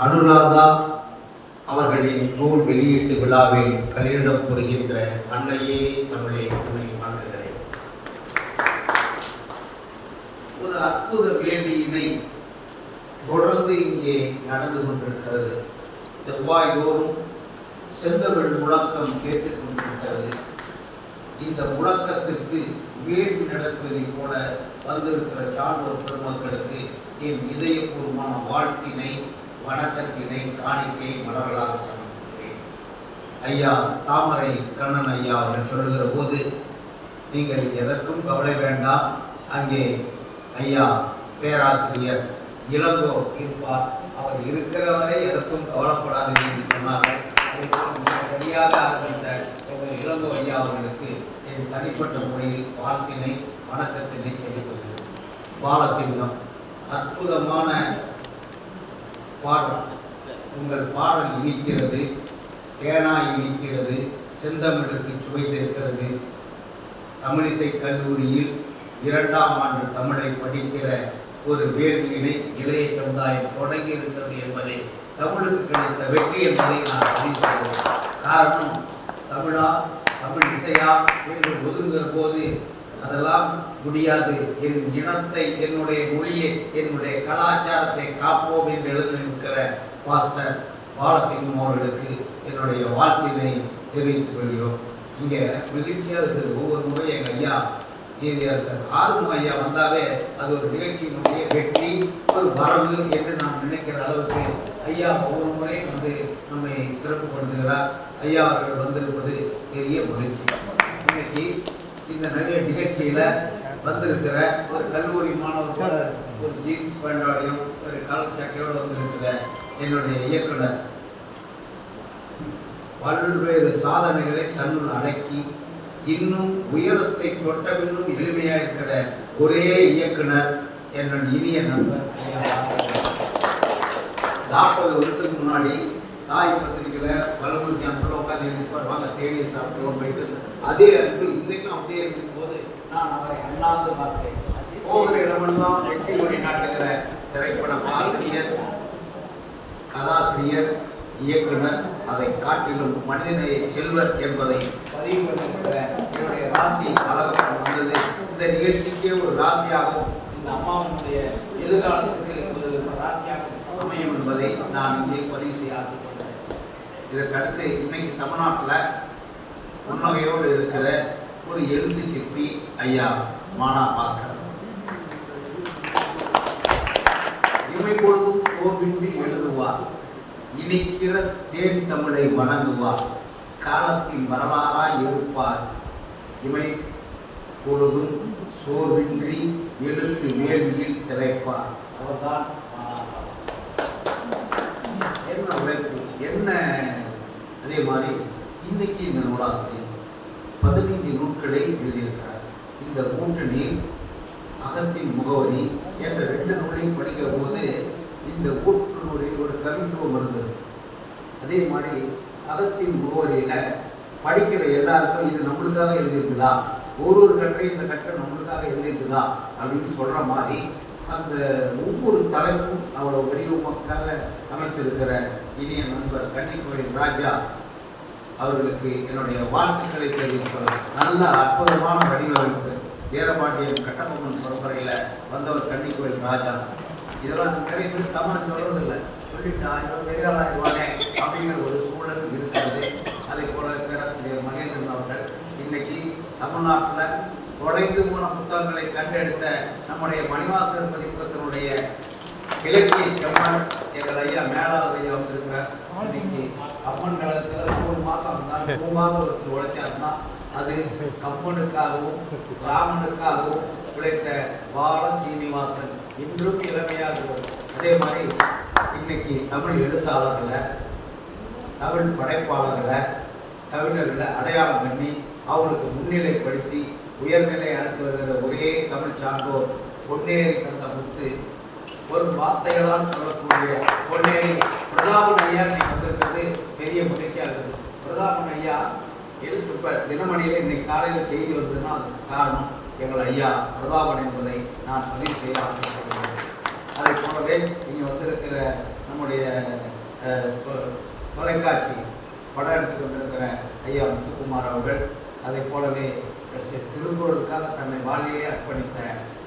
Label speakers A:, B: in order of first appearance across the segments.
A: அனுராதா அவர்களின் நூல் வெளியீட்டு விழாவில் கலியிடம் புரிகின்ற அன்னையே தமிழே துணை வாழ்கிறேன். ஒரு அற்புத வேள்வியினை தொடர்ந்து இங்கே நடந்து கொண்டிருக்கிறது. செவ்வாய்தோறும் செந்தமிழ் முழக்கம் கேட்டுக்கொண்டிருக்கிறது. இந்த முழக்கத்திற்கு வேள்வி நடத்துவதைப் போல வந்திருக்கிற சான்றோர் பெருமக்களுக்கு என் இதயபூர்வமான வாழ்த்தினை, வணக்கத்தினை, காணிக்கை மலர்களாக சமர்ப்பிக்கிறேன். ஐயா தாமரை கண்ணன் ஐயா அவர்கள் சொல்லுகிற போது, நீங்கள் எதற்கும் கவலை வேண்டாம், அங்கே ஐயா பேராசிரியர் இளங்கோ இருப்பார், அவர் இருக்கிறவரை எதற்கும் கவலைப்படாது என்று சொன்னார்கள். சரியாக ஆரம்பித்த இளங்கோ ஐயா அவர்களுக்கு என் தனிப்பட்ட முறையில் வாழ்த்தினை, வணக்கத்தினை செய்யப்படுகிறது. பாலசிங்கம், அற்புதமான பாடல். உங்கள் பாடல் இனிக்கிறது, தேனாய் இனிக்கிறது, செந்தமிழுக்கு சுவை சேர்க்கிறது. தமிழிசை கல்லூரியில் 2ஆம் ஆண்டு தமிழை படிக்கிற ஒரு வேள்வியினை இளைய சமுதாயம் தொடங்கி இருக்கிறது என்பதை, தமிழுக்கு கிடைத்த வெற்றி என்பதை நான் பதிவு செய்கிறேன். காரணம், தமிழா, தமிழ் இசையா என்று ஒதுங்குகிற போது அதெல்லாம் முடியாது, என் இனத்தை, என்னுடைய மொழியை, என்னுடைய கலாச்சாரத்தை காப்போம் என்று எழுதியிருக்கிற பாஸ்டர் பாலசிங்கம் அவர்களுக்கு என்னுடைய வாழ்த்தினை தெரிவித்துக் கொள்கிறோம். இங்கே மகிழ்ச்சியாக இருக்குது. ஒவ்வொரு முறையும் எங்கள் ஐயா நீதியரசர் ஆறுமுக ஐயா வந்தாவே அது ஒரு நிகழ்ச்சியினுடைய வெற்றி, ஒரு வரவு என்று நாம் நினைக்கிற அளவுக்கு ஐயா ஒவ்வொரு முறையும் வந்து நம்மை சிறப்புப்படுத்துகிறார். ஐயா அவர்கள் வந்திருப்பது பெரிய மகிழ்ச்சி. இன்னைக்கு இந்த நிறைய நிகழ்ச்சியில் வந்திருக்கிற ஒரு கல்லூரி மாணவர்களோட ஒரு ஜீன்ஸ் பேண்டோடையும் ஒரு கால் சட்டையோடு வந்திருக்கிற என்னுடைய இயக்குனர் பல்வேறு சாதனைகளை தன்னுள் அடக்கி இன்னும் உயரத்தை தொட்ட பின்னும் எளிமையாக இருக்கிற ஒரே இயக்குனர் என்னுடைய இனிய நண்பர். 40 வருஷத்துக்கு முன்னாடி தாய் பத்திரிகையில் பலமுறை அன்புல உட்காந்து இருப்பார், வாங்க தேடியை சாப்பிடுவோம் போயிட்டு, அதே அன்பு இன்றைக்கும் அப்படியே இருக்கும் போது நான் அவரை அண்ணாந்து பார்த்தேன். ஒவ்வொரு இடமெல்லாம் வெற்றி மொழி நாட்டுகிற திரைப்படம் ஆசிரியர், கதாசிரியர், இயக்குனர், அதை காட்டிலும் மனிதநேய செல்வர் என்பதை பதிவு பண்ணிருக்கிற என்னுடைய ராசி அழகப்பன் வந்தது இந்த நிகழ்ச்சிக்கே ஒரு ராசியாகவும், இந்த அம்மாவினுடைய எதிர்காலத்துக்கு ஒரு ராசியாகவும் அமையும் என்பதை நான் இங்கே பதிவு செய்ய ஆசைப்படுகிறேன். இதற்கடுத்து இன்னைக்கு தமிழ்நாட்டில் புன்னகையோடு இருக்கிற ஒரு எழுத்து சிற்பி ஐயா மானா பாஸ்கரன். இமை பொழுதும் சோர்வின்றி எழுதுவார், இனிக்கிற தேன் தமிழை வணங்குவார், காலத்தின் வரலாறாய் இருப்பார், இமை பொழுதும் சோர்வின்றி எழுத்து வேள்வியில் திளைப்பார். அவர்தான் என்ன உழைப்பு, என்ன. அதே மாதிரி இன்னைக்கு இந்த நூலாசிரியர் 15 நூல்களை எழுதியிருக்கிறார். இந்த ஊற்றுநீர், அகத்தின் முகவரி என்ற 2 நூலையும் படிக்கிற போது இந்த ஊற்றுநூலில் ஒரு கவித்துவம் இருந்தது. அதே மாதிரி அகத்தின் முகவரியில் படிக்கிற எல்லாருக்கும் இது நம்மளுக்காக எழுதியிருக்குதா, ஒரு கட்டுரை இந்த கட்டுரை நம்மளுக்காக எழுதியிருக்குதா அப்படின்னு சொல்கிற மாதிரி அந்த ஒவ்வொரு தலைப்பும் அவ்வளோ வடிவமைக்காக அமைத்திருக்கிற இனிய நண்பர் கன்னிக்கோயில் ராஜா அவர்களுக்கு என்னுடைய வாழ்த்துக்களை தெரிவிக்கிறேன். நல்ல அற்புதமான வடிவமைப்பு. வீரபாண்டியன் கட்டபொம்மன் பரம்பரையில் வந்தவர் கன்னிக்கோயில் ராஜா. இதெல்லாம் நிறைய பேர் தமிழ் சொல்றதில்லை, சொல்லிட்டா இவன் பெரிய ஆளாயிருவாங்க அப்படிங்கிற ஒரு சூழல் இருக்கிறது. அதே போல பேராசிரியர் மகேந்திரன் அவர்கள் இன்னைக்கு தமிழ்நாட்டில் தொலைந்து போன புத்தகங்களை கண்டெடுத்த நம்முடைய மணிவாசகர் பதிப்பகத்தினுடைய இலக்கிய செம்மன் எங்கள் ஐயா மேலாளர் ஐயா வந்திருக்கிறார். இன்னைக்கு அம்மன் கழகத்தில் 3 மாதம் இருந்தால் 3 மாதம் ஒருத்தர் உழைச்சாருன்னா அது கம்மனுக்காகவும் ராமனுக்காகவும் உழைத்த பால சீனிவாசன் இன்றும் இளமையாக இருக்கும். அதே மாதிரி இன்னைக்கு தமிழ் எழுத்தாளர்களை, தமிழ் படைப்பாளர்களை, கவிஞர்களை அடையாளம் பண்ணி அவங்களுக்கு முன்னிலைப்படுத்தி உயர்நிலை அழைத்து வருகிற ஒரே தமிழ் சான்றோர் பொன்னேரி தந்த முத்து. ஒரு வார்த்தைகளால் சொல்லக்கூடிய பொன்னேரி பிரதாபன் ஐயா இன்னைக்கு வந்திருக்கிறது பெரிய மகிழ்ச்சியாக இருக்குது. பிரதாபன் ஐயா இப்போ தினமணியில் இன்னைக்கு காலையில் செய்தி வந்ததுன்னா அதுக்கு காரணம் எங்கள் ஐயா பிரதாபன் என்பதை நான் பதிவு செய்ய ஆசைப்படுகிறேன். அதை போலவே இங்கே வந்திருக்கிற நம்முடைய தொலைக்காட்சி படம் எடுத்து கொண்டிருக்கிற ஐயா முத்துக்குமார் அவர்கள், அதை போலவே திருக்குறளுக்காக தன்னை வாழ்க்கையை அர்ப்பணித்த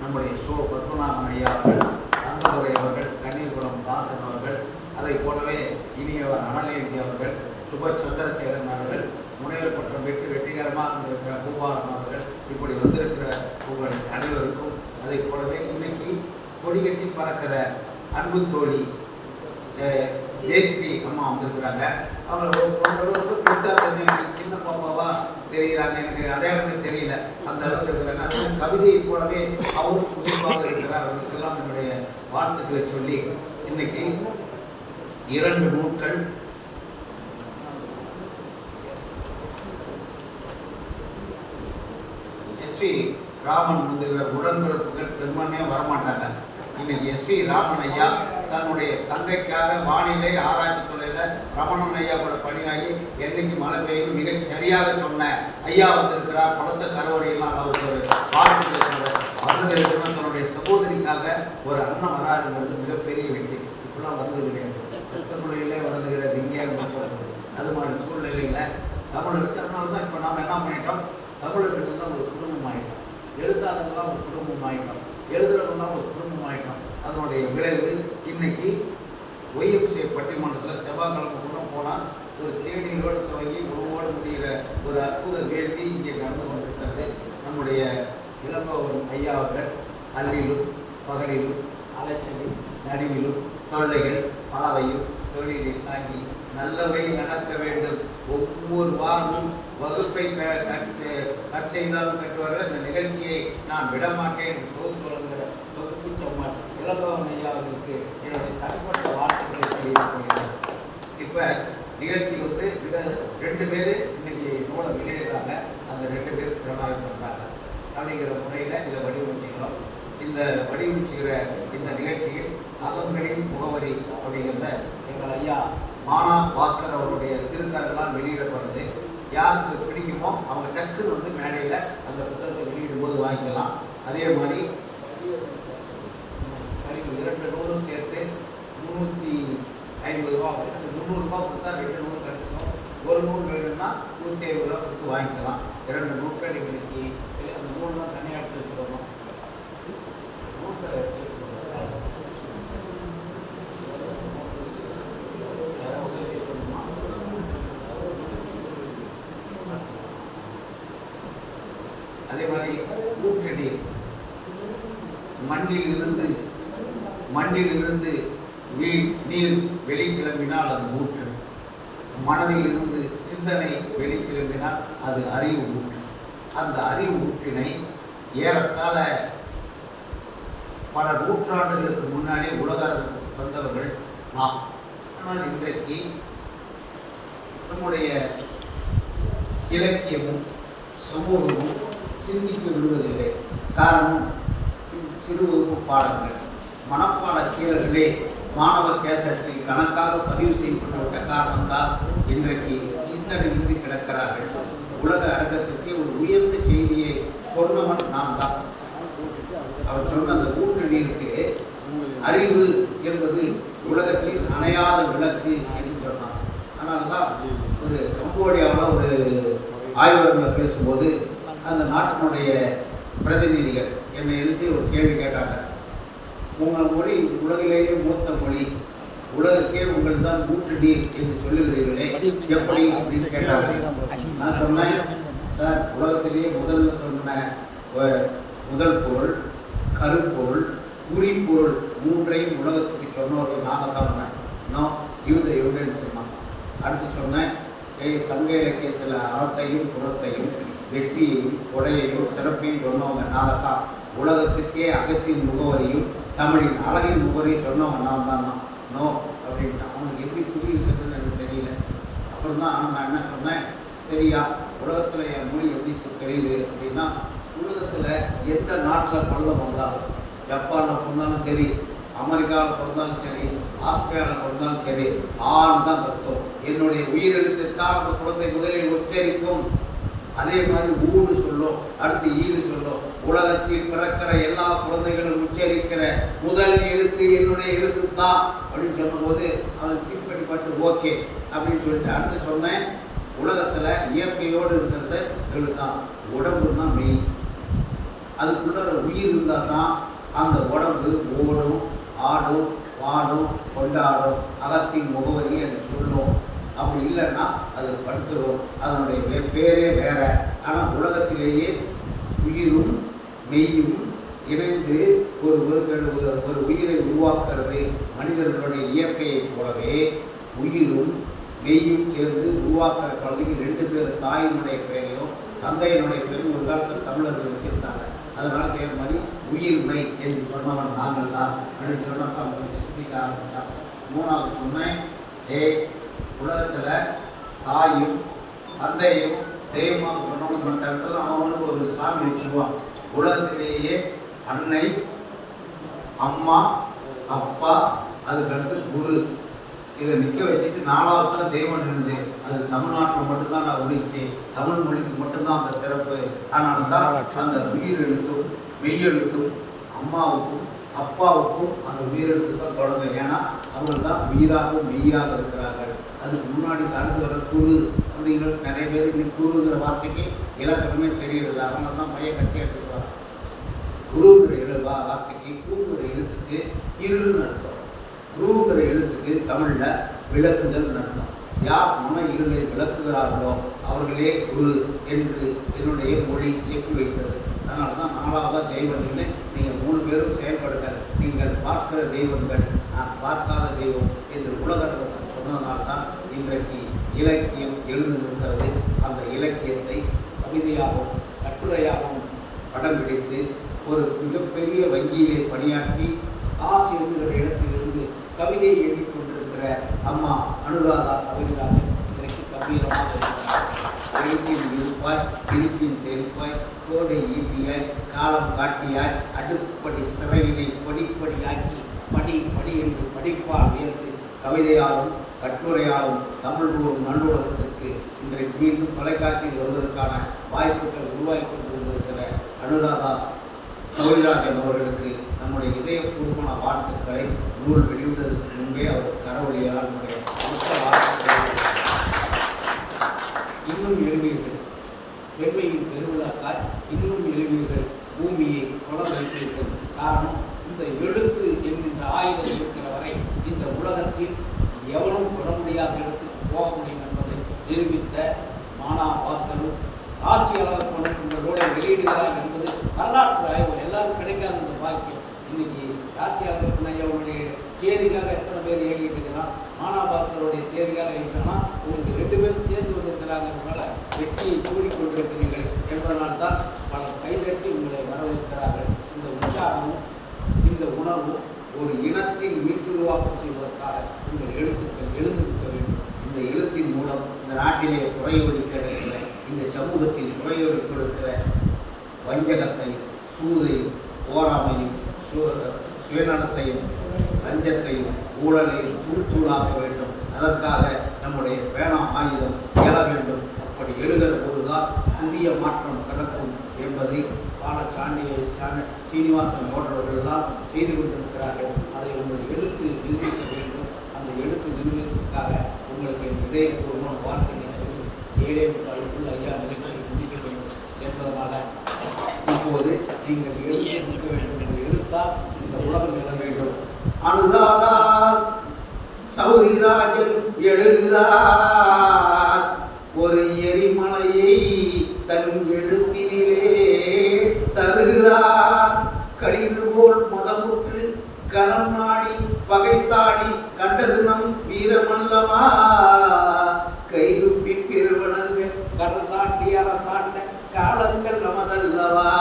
A: நம்முடைய பத்மநாபன் ஐயா அவர்கள், அன்பதுரை அவர்கள், கண்ணீர்குளம் தாசன் அவர்கள், அதை போலவே இனியவர் அனலேந்தி அவர்கள், சுப சந்திரசேகரன் அவர்கள், முனைவர் பட்டம் வெற்றிகரமாக இருக்கிற பூபாலன் அவர்கள், இப்படி வந்திருக்கிற உங்கள் அனைவருக்கும், அதை போலவே இன்னைக்கு கொடிகட்டி பறக்கிற அன்பு தோழி ஜெயஸ்ரீ அம்மா வந்திருக்கிறாங்க. அவங்க ஓரளவுக்கு பெருசாக சின்ன பாப்பாவா தெரிகிறாங்க, எனக்கு அடையாளமே தெரியல, அந்த அளவுக்கு இருக்கிறாங்க. அதே கவிதையை போலவே அவரும் குறிப்பாக இருக்கிறார். அவர்களுக்கெல்லாம் என்னுடைய வாழ்த்துக்களை சொல்லி இன்னைக்கு 2 நூல்கள் எஸ்வி ராமன் முதல்வர் உடன்பிறப்புகள் பெரும்பான்மையாக வரமாட்டாங்க. இன்னைக்கு எஸ்வி ராமன் ஐயா தன்னுடைய தந்தைக்காக வானிலை ஆராய்ச்சி துறையில் ரமணன் ஐயா கூட பணியாகி என்னைக்கு மழை பெய்யும் மிகச் சரியாக சொன்ன ஐயா வந்திருக்கிறார். பலத்த கருவறையெல்லாம் அவருக்கு ஒரு வாழ்த்துக்களை சொல்கிறார். வந்தது தன்னுடைய சகோதரிக்காக ஒரு அண்ணன் வராதுங்கிறது மிகப்பெரிய வெற்றி. இப்பெல்லாம் வருது கிடையாது, மொழியிலே வருது கிடையாது, இங்கேயாவது சொல்கிறது. அது மாதிரி சூழ்நிலையில் தமிழருக்கு அதனால தான் இப்போ நாம் என்ன பண்ணிட்டோம், தமிழர்கள்லாம் ஒரு குடும்பம் ஆகிட்டோம், எழுத்தாளர்கள்லாம் ஒரு குடும்பம் ஆகிட்டோம், எழுதுறவங்களாம் ஒரு குடும்பம் ஆகிட்டோம். அதனுடைய விளைவு இன்னைக்கு ஒய்எம்சிஏ பட்டிமன்றத்தில் செவ்வாய்க்கிழமை கூட போனால் ஒரு தேநீரோடு துவங்கி உணவோடு முடிகிற ஒரு அற்புத வேள்வி இங்கே நடந்து கொண்டிருக்கிறது. நம்முடைய இளங்கோவன் ஐயா அவர்கள் அள்ளிலும் பகலிலும் அலைச்சலும் நடுவிலும் தொல்லைகள் பலவையும் தொழிலை தாங்கி நல்லவை நடக்க வேண்டும், ஒவ்வொரு வாரமும் வகுப்பை செய்தாலும் கட்டுவார்கள், இந்த நிகழ்ச்சியை நான் விடமாட்டேன் என்று தொகுத்து வழங்குகிற தொகுப்பு சொன்னார் இளங்கோவன் ஐயா அவர்களுக்கு என்னுடைய தனிப்பட்ட வாழ்த்துக்களை தெரிவித்துக் கொள்கிறேன். இப்போ நிகழ்ச்சி மிக 2 பேர் இன்னைக்கு நூலை வெளியிடுறாங்க, அந்த 2 பேர் திறனாய்வு பண்ணுறாங்க அப்படிங்கிற முறையில் இதை வடிவமைச்சுக்கிறோம். இந்த வடிவமைச்சுக்கிற இந்த நிகழ்ச்சியில் அகங்களின் முகவரி அப்படிங்கிறத எங்கள் ஐயா மானா பாஸ்கர் அவருடைய திருக்கரெல்லாம் வெளியிடப்படுறது. யாருக்கு பிடிக்குமோ அவங்க டக்குன்னு மேடையில் அந்த புத்தகத்தை வெளியிடும் போது வாங்கிக்கலாம். அதே மாதிரி 2 நூலும் சேர்த்து 350 ரூபா, 300 ரூபா கொடுத்தா 2 நூல் கிடைக்கணும். ஒரு நூல் வேணும்னா 150 ரூபா கொடுத்து வாங்கிக்கலாம். 2 நூல்கள் எங்களுக்கு அந்த நூல்லாம் தனியாக எடுத்து வச்சுக்கணும். நூல்களை எடுத்து வச்சுக்கணும். அதே மாதிரி ஊற்றடி மண்ணில் இருந்து நீர் வெளிக்கிளம்பினால் அது ஊற்று, மனதில் இருந்து சிந்தனை வெளிக்கிளம்பினால் அது அறிவு ஊற்று. அந்த அறிவு ஊற்றினை ஏறத்தாழ பல நூற்றாண்டுகளுக்கு முன்னாலே உலக அரங்கத்துக்கு தந்தவர்கள் நாம். ஆனால் இன்றைக்கு நம்முடைய இலக்கியமும் சமூகமும் சிந்திக்க விடுவதில்லை. காரணம், சிறு வகுப்பு பாடங்கள், மனப்பாட கீழர்களே மாணவர் கேசட்டில் கணக்காக பதிவு செய்யப்பட்டுவிட்ட காரணம்தான் இன்றைக்கு சிந்தனையின்றி கிடக்கிறார்கள். உலக அரங்கத்திற்கு ஒரு உயர்ந்த செய்தியை சொன்னவன் நான் தான். அவர் சொன்ன அந்த கூட்டணிக்கு அறிவு என்பது உலகத்தில் அணையாத விளக்கு என்று சொன்னார். அதனால்தான் ஒரு கம்போடியாவில் ஒரு ஆய்வகங்களில் பேசும்போது அந்த நாட்டினுடைய பிரதிநிதிகள் என்னை எழுதி ஒரு கேள்வி கேட்டாங்க. உங்கள் மொழி உலகிலேயே மூத்த மொழி, உலகக்கே உங்கள் தான் கூட்டணி என்று சொல்லுகிறீர்களே, எப்படி அப்படின்னு கேட்டாங்க. நான் சொன்னேன், சார், உலகத்திலேயே முதல்ல சொன்ன முதல் பொருள், கருப்பொருள், குறிப்பொருள் 3ஐயும் உலகத்துக்கு சொன்னவர்கள் நாங்கள் தான் சொன்னேன். நோ யூ த எவிடன்ஸ் சொன்னான். அடுத்து சொன்னேன், சங்க இலக்கியத்தில் அறத்தையும் புறத்தையும் வெற்றியையும் கொடையையும் சிறப்பையும் சொன்னவங்க நாங்கள் தான். உலகத்துக்கே அகத்தின் முகவரியும் தமிழின் அழகின் முகவரியும் சொன்னவங்க நான் தான். நோ அப்படின்ட்டு அவனுக்கு எப்படி புரியுதுன்னு எனக்கு தெரியல. அப்புறம் தான் நான் என்ன சொன்னேன், சரியா உலகத்தில் என் மொழி எப்படி தெரியுது அப்படின்னா, உலகத்தில் எந்த நாட்டில் பள்ளம் வந்தாலும், ஜப்பானில் பிறந்தாலும் சரி, அமெரிக்காவில் பிறந்தாலும் சரி, ஆஸ்திரேலியாவில் பிறந்தாலும் சரி, ஆண் தான் கத்தோம். என்னுடைய உயிரெழுத்துத்தான் அந்த குழந்தை முதலில் உச்சரிக்கும். அதே மாதிரி ஊன்னு சொல்லும், அடுத்து ஈன்னு சொல்லும். உலகத்தில் பிறக்கிற எல்லா குழந்தைகளும் உச்சரிக்கிற முதல் எழுத்து என்னுடைய எழுத்து தான் அப்படின்னு சொன்னபோது அவன் சீப்படிப்பட்டு ஓகே அப்படின்னு சொல்லிட்டு அடுத்து சொன்னேன், உலகத்தில் இயற்கையோடு இருக்கிறது எழுத்தான். உடம்புன்னா மெய், அதுக்குள்ள உயிர் இருந்தால் தான் அந்த உடம்பு ஓடும், ஆடும், பாடும், கொண்டாடும், அகத்தின் முகவரியை அது சொல்லும். அப்படி இல்லைன்னா அது படுத்துடும். அதனுடைய பேரே வேற. ஆனால் உலகத்திலேயே உயிரும் மெய்யும் இணைந்து ஒரு உயிரை உருவாக்குறது மனிதர்களுடைய இயற்கையை போலவே உயிரும் மெய்யும் சேர்ந்து உருவாக்குற குழந்தைக்கு 2 பேர் தாயினுடைய பெயரையும் தந்தையினுடைய பெயரும் ஒரு காலத்தில் தமிழர்கள் வச்சிருந்தாங்க. அதனால் செய்கிற மாதிரி உயிர் மெய் என்று சொன்னவன் நாங்கள் தான் அப்படின்னு சொன்னப்ப சிந்திக்க ஆரம்பித்தான். 3வது சொன்னேன், உலகத்தில் தாயும் தந்தையும் தெய்வமாக சொன்னவங்க மற்ற இடத்துல அவனுக்கு ஒரு சாமி வச்சுருவான். உலகத்திலேயே அன்னை, அம்மா, அப்பா, அதுக்கடுத்து குரு, இதை நிற்க வச்சுட்டு 4வது தான் தெய்வம் நின்றுது. அது தமிழ்நாட்டில் மட்டும்தான் நான் ஒழிச்சு, தமிழ் மொழிக்கு மட்டும்தான் அந்த சிறப்பு. அதனால தான் அந்த உயிரெழுத்தும் மெய்யெழுத்தும் அம்மாவுக்கும் அப்பாவுக்கும் அந்த உயிரெழுத்து தான் தொடங்க. ஏன்னா அவங்க தான் உயிராகவும் மெய்யாக இருக்கிறார்கள். அதுக்கு முன்னாடி அடுத்து வர குரு அப்படிங்கிற நிறைய பேர் இன்னைக்கு குருங்கிற வார்த்தைக்கு இலக்கணமே தெரியுது. அவங்க தான் பையன் கட்டி எடுத்துக்கிறாங்க. குருங்கிற வார்த்தைக்கு குருங்கிற எழுத்துக்கு இருள்னு அர்த்தம், குருங்கிற எழுத்துக்கு தமிழில் விளக்குதல் அர்த்தம். யார் மன இருளை விளக்குகிறார்களோ அவர்களே குரு என்று என்னுடைய மொழி செப்பி வைத்தது. அதனால தான் 4வது தெய்வம்னு நீங்கள் 3 பேரும் செயல்படுங்கள். நீங்கள் பார்க்கிற தெய்வங்கள், நான் பார்க்காத தெய்வம் என்று உலகத்தை சொன்னதனால தான் இன்றைக்கு இலக்கியம் எழுந்து நிற்கிறது. அந்த இலக்கியத்தை கவிதையாகவும் கட்டுரையாகவும் படம் பிடித்து ஒரு மிகப்பெரிய வங்கியிலே பணியாற்றி காசு என்கிற இடத்திலிருந்து கவிதையை எண்ணிக்கொண்டிருக்கிற அம்மா அனுராதா சபரிராஜன் இன்றைக்கு கம்பீரமாக இருக்கிறார். எழுப்பின் இருப்பாய், இருப்பின் தெரிப்பாய், கோடை ஈட்டியாய், காலம் காட்டியாய், அடுப்படி சிறையினை படிப்படியாக்கி படி படி என்று படிப்பால் உயர்த்து கவிதையாலும் கட்டுரையாலும் தமிழ் கூறும் நல்லுலகத்திற்கு இன்றைக்கு மீண்டும் தொலைக்காட்சியில் வருவதற்கான வாய்ப்புகள் உருவாக்கி கொண்டிருந்திருக்கிற அனுராதா சபரிராஜன் அவர்களுக்கு நம்முடைய இதயபூர்வமான வாழ்த்துக்களை நூல் வெளியிடுவதற்கு முன்பே அவர் கரவழியால் நம்முடைய இன்னும் எழுவீர்கள், பெண்மையின் பெருவிழாக்காய் இன்னும் எழுவீர்கள், பூமியை குளம் வைப்பீர்கள். காரணம், இந்த எழுத்து என்கின்ற ஆயுதம் இருக்கிற வரை இந்த உலகத்தில் எவனும் தொட முடியாத இடத்துக்கு போக முடியும் என்பதை நிரூபித்த மானா பாஸ்கரும் ஆசியாளர் கொண்டிருக்கின்றதோடு வெளியிடுகிறார் என்பது வரலாற்று ஆய்வு. எல்லாரும் கிடைக்காத இந்த பாக்கியம். இன்னைக்கு ஆசியாளருக்கு அவருடைய தேதிக்காக எத்தனை பேர் ஏகிட்டு இருக்கிறான், மானா பாஸ்கருடைய தேதிக்காக இருக்கிறான்னா உங்களுக்கு 2 பேரும் சேர்ந்து வந்திருக்கிறாங்கிறதுனால வெற்றியை கூடிக்கொண்டிருக்கிறீர்கள் என்பதனால் தான் பலர் கைதட்டி உங்களை வரவேற்கிறார்கள். இந்த உற்சாகமும் இந்த உணர்வும் ஒரு இனத்தின் மீட்டுருவாக்கம் செய்வதற்காக உங்கள் எழுத்துக்கள் எழுந்திருக்க வேண்டும். இந்த எழுத்தின் மூலம் இந்த நாட்டிலே குறையோடி கிடக்கிற, இந்த சமூகத்தில் குறையோடி கொடுக்கிற வஞ்சகத்தையும் சூதையும் போராமையும் சுயநலத்தையும் லஞ்சத்தையும் ஊழலையும் தூளாக்க வேண்டும். அதற்காக நம்முடைய பேனா ஆயுதம் எழ வேண்டும். அப்படி எழுகிற போதுதான் புதிய மாற்றம் பிறக்கும் என்பதை சீனிவாசன் போன்றவர்கள்தான் செய்து கொண்டிருக்கிறார்கள். அதை உங்கள் எழுத்து நிரூபிக்க வேண்டும். அந்த எழுத்து நிரூபிப்பதற்காக உங்களுக்கு என் இதயபூர்வமான வாழ்க்கையை சொல்லி 7:45 ஐயா நிலைமையை முடிக்க வேண்டும் என்பதனால இப்போது நீங்கள் எழுத வேண்டும் என்று எழுத்தால் இந்த உலகம் எழ வேண்டும். அனுராதா சபரிராஜன் எழுதுகிறார், ஒரு எரிமலையை தன் எழுத்தினிலே தருகிறார். களிறு போல் மதமுற்று கலம் நாடி பகைசாடி கண்டது நம் வீரமல்லவா. கைருப்பி பெருவனங்கள் கடல் தாண்டி அரசாண்ட காலங்கள் நமதல்லவா.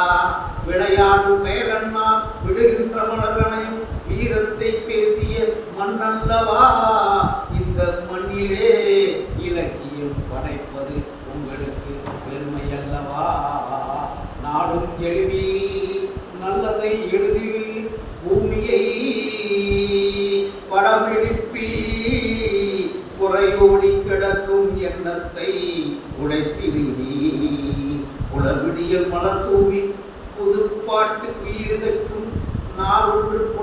A: விளையாடும் பெயரன்மா விடுகின்ற மலரணையும் வீரத்தை பேசிய மண்ணல்லவா. இந்த மண்ணிலே இலக்கியம் படைப்பது உங்களுக்கு பெருமை அல்லவா. நாடும் எழுவி நல்லதை எழுதி பூமியை படமெடுப்பி குறையோடி கிடக்கும் எண்ணத்தை உடைத்திடுவி. உலர்விடியல் மலர் தூவி புது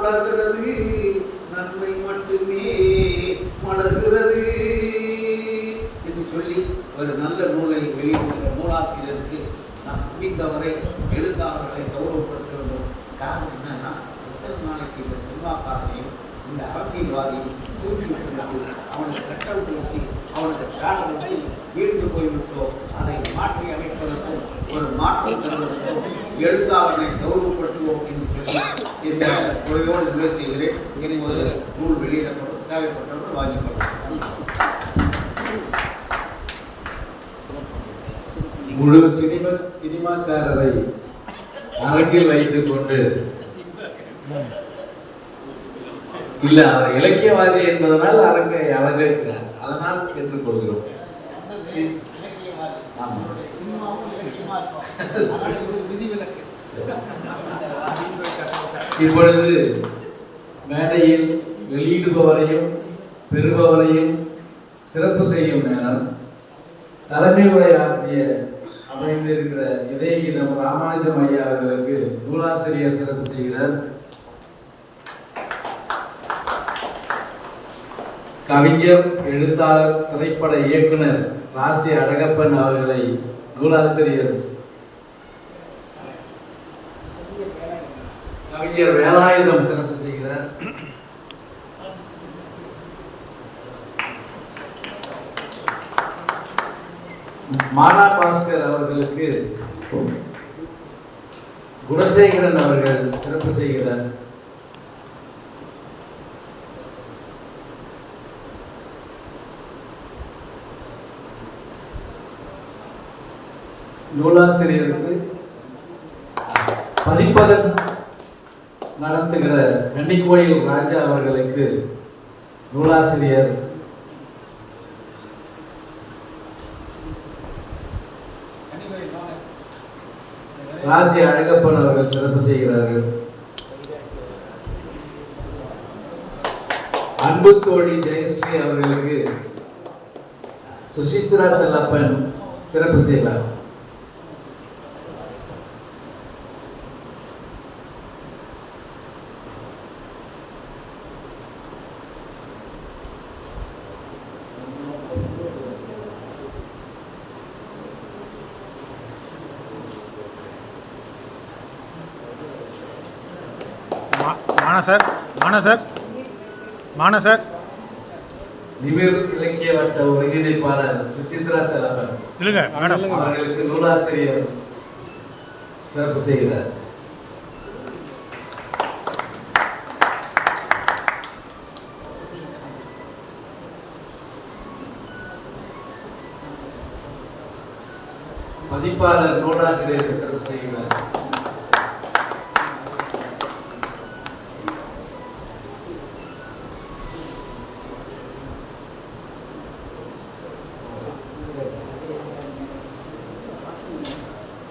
A: வளர்கிறது, நன்மை மட்டுமே வளர்கிறது என்று சொல்லி ஒரு நல்ல நூலை வெளியிடுகிற நூலாசிரியருக்கு நாம் முடிந்தவரை எழுத்தாளர்களை கௌரவப்படுத்த வேண்டும். காரணம் என்னன்னா, எத்தனை நாளைக்கு இந்த செல்வாக்காரனையும் இந்த அரசியல்வாதியும் தூக்கிவிட்டு அவனுக்கு கட்டவுட்டு வச்சு அவனுக்கு காலம் வச்சு வீழ்ந்து போய்விட்டோம். அதை மாற்றி அமைப்பதற்கும் ஒரு மாற்றம் தருவதற்கும் எழுத்தாளர்களை கௌரவப்படுத்துவோம் என்று சொல்லி இந்த குறையோடு நிலை செய்கிறேன். இப்போது நூல் வெளியிடப்படும், தேவைப்பட்டவர்கள் வாங்கிக்கொள்ளும்.
B: முழு சினிமாக்காரரை அரங்கில் வைத்துக் கொண்டு இல்ல, அவர் இலக்கியவாதி என்பதனால் அரங்கை அலங்கரிக்கிறார், அதனால் ஏற்றுக்கொள்கிறோம். இப்பொழுது மேடையில் வெளியிடுபவரையும் பெறுபவரையும் சிறப்பு செய்யும் நேரம். தலைமை உரையாற்றிய அமைந்திருக்கிற இதயகீதம் ராமானுஜம் ஐயா அவர்களுக்கு நூலாசிரியர் சிறப்பு செய்கிறார். கவிஞர், எழுத்தாளர், திரைப்பட இயக்குனர் ராசி அழகப்பன் அவர்களை நூலாசிரியர் கவிஞர் வேலாயுதம் சிறப்பு செய்கிறார். மானா பாஸ்கர் அவர்களுக்கு குணசேகரன் அவர்கள் சிறப்பு செய்கிறார். நூலாசிரியருக்கு பதிப்பகம் நடத்துகிற கன்னிக்கோயில் ராஜா அவர்களுக்கு நூலாசிரியர் ராசி அழகப்பன் அவர்கள் சிறப்பு செய்கிறார்கள். அன்பு தோழி ஜெயஸ்ரீ அவர்களுக்கு சுசித்ரா செல்லப்பன் சிறப்பு செய்வார்.
C: மானசர்
B: நிமிர் இலக்கிய வட்ட ஒருங்கிணைப்பாளர் சுசித்ரா செல்லப்பன் அவர்களுக்கு நூலாசிரியர் சிறப்பு செய்கிறார். பதிப்பாளர் நூலாசிரியருக்கு சிறப்பு செய்கிறார்.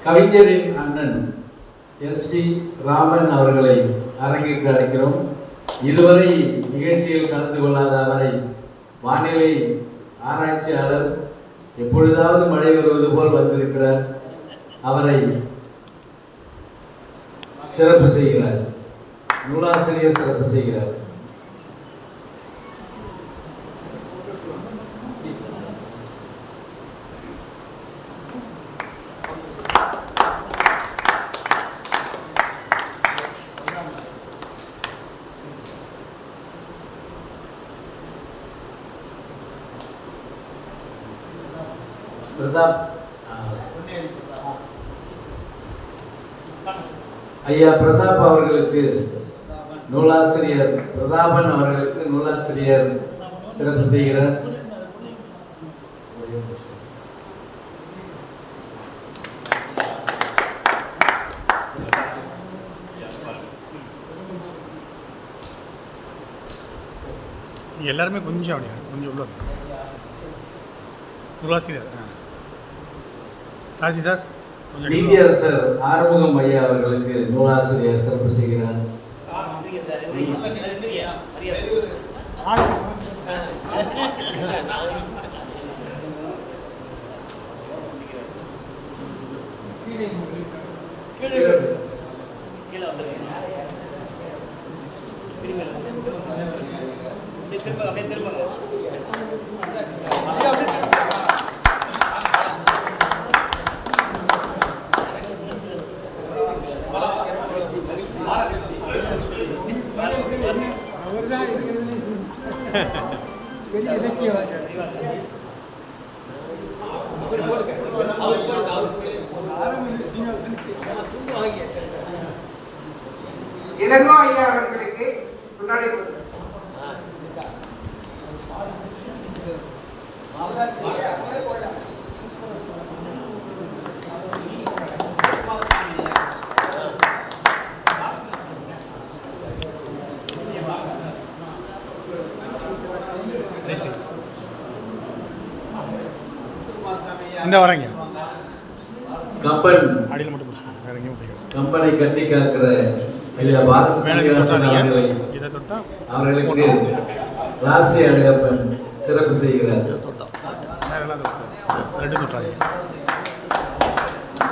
B: கவிஞரின் அண்ணன் எஸ்.வி. ராமன் அவர்களை அரங்கிற்கு அழைக்கிறோம். இதுவரை நிகழ்ச்சியில் கலந்து கொள்ளாத அவரை வானிலை ஆராய்ச்சியாளர், எப்பொழுதாவது மழை வருவது போல் வந்திருக்கிறார். அவரை சிறப்பு செய்கிறார். நூலாசிரியர் சிறப்பு செய்கிறார். பிரதாப் ஐயா பிரதாப் அவர்களுக்கு நூலாசிரியர் பிரதாபன் அவர்களுக்கு நூலாசிரியர் சிறப்பு செய்கிறார்.
C: எல்லாருமே கொஞ்சம் உள்ள நூலாசிரியர் ராசி சார்.
B: நீதியரசர் ஆறுமுகம் ஐயா அவர்களுக்கு நூலாசிரியர் சிறப்பு செய்கிறார்.
D: இளங்கோ ஐயா அவர்களுக்கு முன்னாடி
C: இந்த வரேங்க
B: கம்பன்
C: அடியில் மட்டும் பிடிச்சிக்கோங்க, வேற எங்கேயும் போய்க்கலாம்.
B: கம்பனை கட்டி காக்கிற ஐயா பாலசீனிவாசன்
C: இதை தொட்டா
B: அவர்களுக்கு ராசி அழகப்பன் சிறப்பு செய்கிறார்.
C: தொட்டா வேற எல்லாம் தொட்டா ரெண்டு தொட்டாங்க.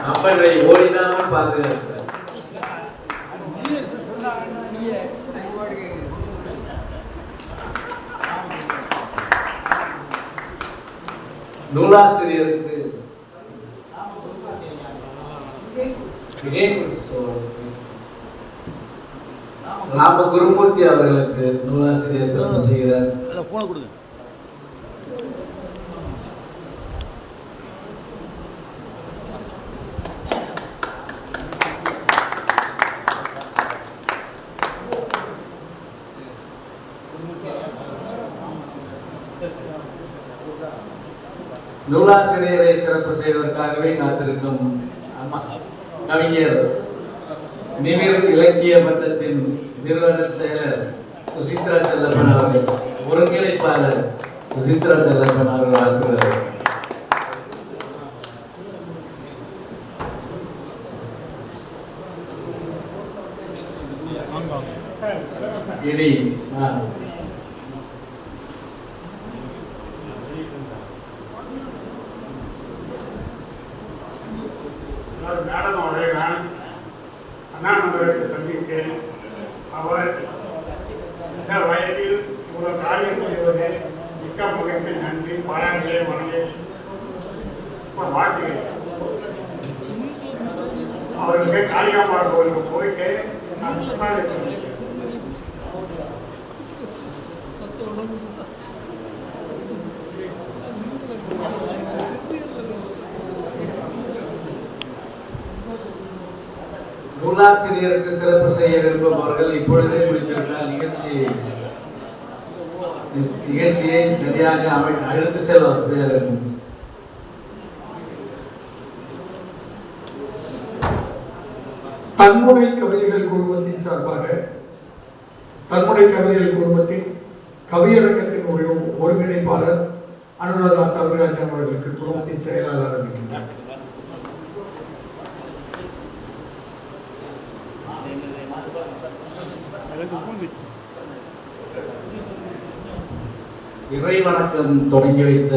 B: கம்பனை ஓடினாமல் பாதுகாக்கிறார். நூலாசிரியருக்கு ராம குருமூர்த்தி அவர்களுக்கு நூலாசிரியர் சிறப்பு செய்கிறார்.
C: போன கொடுங்க.
B: நூலாசிரியரை சிறப்பு செய்வதற்காகவே காத்திருக்கும் கவிஞர் நிமிர் இலக்கிய மன்றத்தின் நிறுவன செயலர் சுசித்ரா செல்லப்பன் அவர்கள், ஒருங்கிணைப்பாளர் சுசித்ரா செல்லப்பன் அவர்கள் வாழ்த்துகிறார். இனி
E: மேடம் அவரை நான் அண்ணா நகரத்தை சந்தித்தேன். அவர் இந்த வயதில் இவ்வளோ காரியம் செய்வது மிக்க மகிழ்ச்சி, நன்றி, பாராட்டுகளை வணங்கி வாழ்த்துகிறேன். அவருக்கு காளிகாம்பாள் கோவிலுக்கு போயிட்டு நான் முன்னாடி
B: நூலாசிரியருக்கு சிறப்பு செய்ய விரும்புபவர்கள் இப்பொழுதே முடித்திருந்தால் நிகழ்ச்சியை சரியாக அழைத்து செல்ல வசதியாக இருக்கும்.
F: தன்முனை கவிதைகள் குழுமத்தின் சார்பாக தன்முனை கவிதைகள் குழுமத்தின் கவியரங்கத்தின் ஒருங்கிணைப்பாளர் அனுராதா சவுராஜன் அவர்களுக்கு குழுமத்தின் செயலாளர் இருக்கின்றார்.
B: இறை வணக்கம் தொடங்கி வைத்த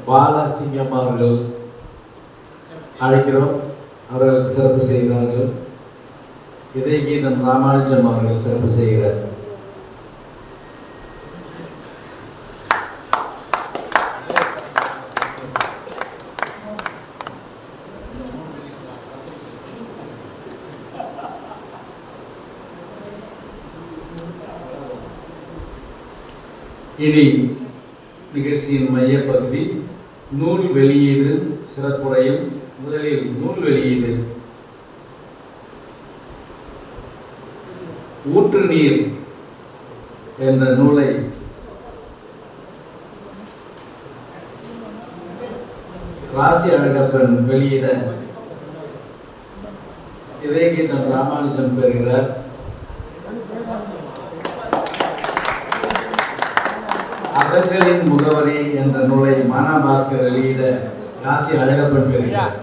B: பாலசிங்கம் அவர்கள் அழைக்கிறோம். அவர்களுக்கு சிறப்பு செய்கிறார்கள். இதய கீதம் ராமானுஜம் அவர்கள் சிறப்பு செய்கிறார். இனி நிகழ்ச்சியின் மையப்பகுதி நூல் வெளியீடு சிறப்புரையும். முதலில் நூல் வெளியீடு. ஊற்று நீர் என்ற நூலை ராசி அழகப்பன் வெளியிட இதய கீதம் ராமானுஜன் பெறுகிறார். அகங்களின் முகவரி என்ற நூலை மானாபாஸ்கர் வெளியிட ராசி அழகப்பன் பெறுகிறார்.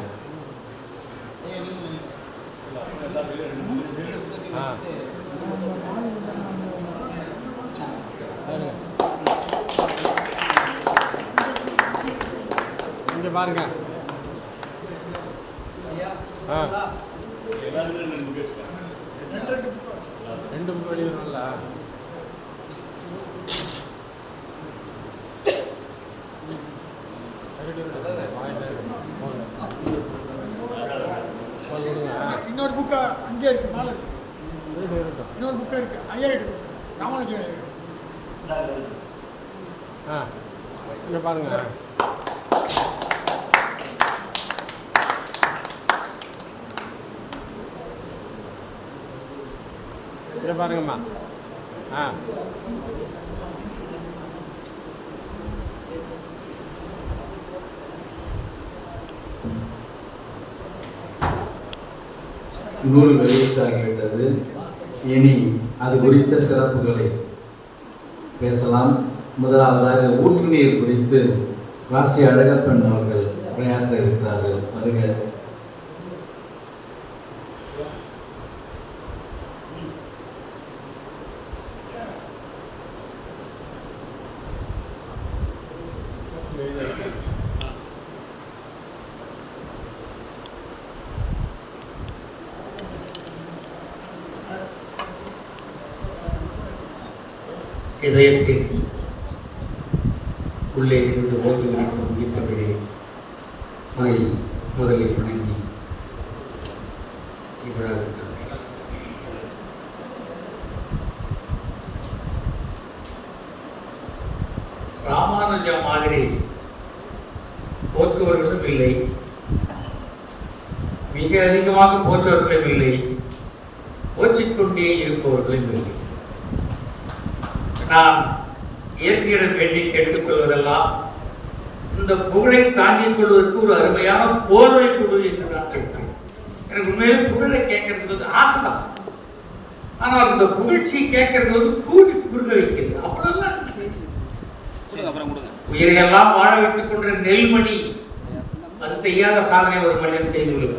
C: பாருங்க ரெண்டு புக் வெளியிடணும்ல.
F: அங்கே இருக்கு மேலே இருக்கு. இன்னொரு புக்கு இருக்கு. ஐயா இருக்கு. ராமானுஜம் இருக்கு.
C: இங்கே பாருங்க. இங்கே பாருங்கம்மா.
B: நூல் வெளியீட்டாகிவிட்டது. இனி அது குறித்த சிறப்புகளை பேசலாம். முதலாவதாக ஊற்று நீர் குறித்து ராசி அழகப்பன் அவர்கள் உரையாற்ற இருக்கிறார்கள். வருக.
G: இதயத்தில் உள்ளே இருந்து ஓய்வு நினைக்கும் உயிர்த்தமிழே உனை முதலில் வணங்கி இவ்விழாவிற்கு ராமானுஜம் மாதிரி போற்றுவர்களும் இல்லை, மிக அதிகமாக போற்றவர்களும் இல்லை, போற்றிக்கொண்டே இருப்பவர்களும் இல்லை. நான் இயற்கையிடம் வேண்டி கேட்டுக்கொள்வதெல்லாம் இந்த புகழை தாங்கிக் கொள்வதற்கு ஒரு அருமையான போர்வை கொடு என்று நான் கேட்கிறேன். எனக்கு உண்மையிலே புகழை கேட்கறது ஆசைதான். ஆனால் இந்த புகழ்ச்சி கேட்கறது கூடி குறுக வைக்கிறது. அவ்வளவுதான் உயிரையெல்லாம் வாழ வைத்துக் கொண்ட நெல்மணி அது செய்யாத சாதனை ஒரு மனிதன் செய்துள்ளது.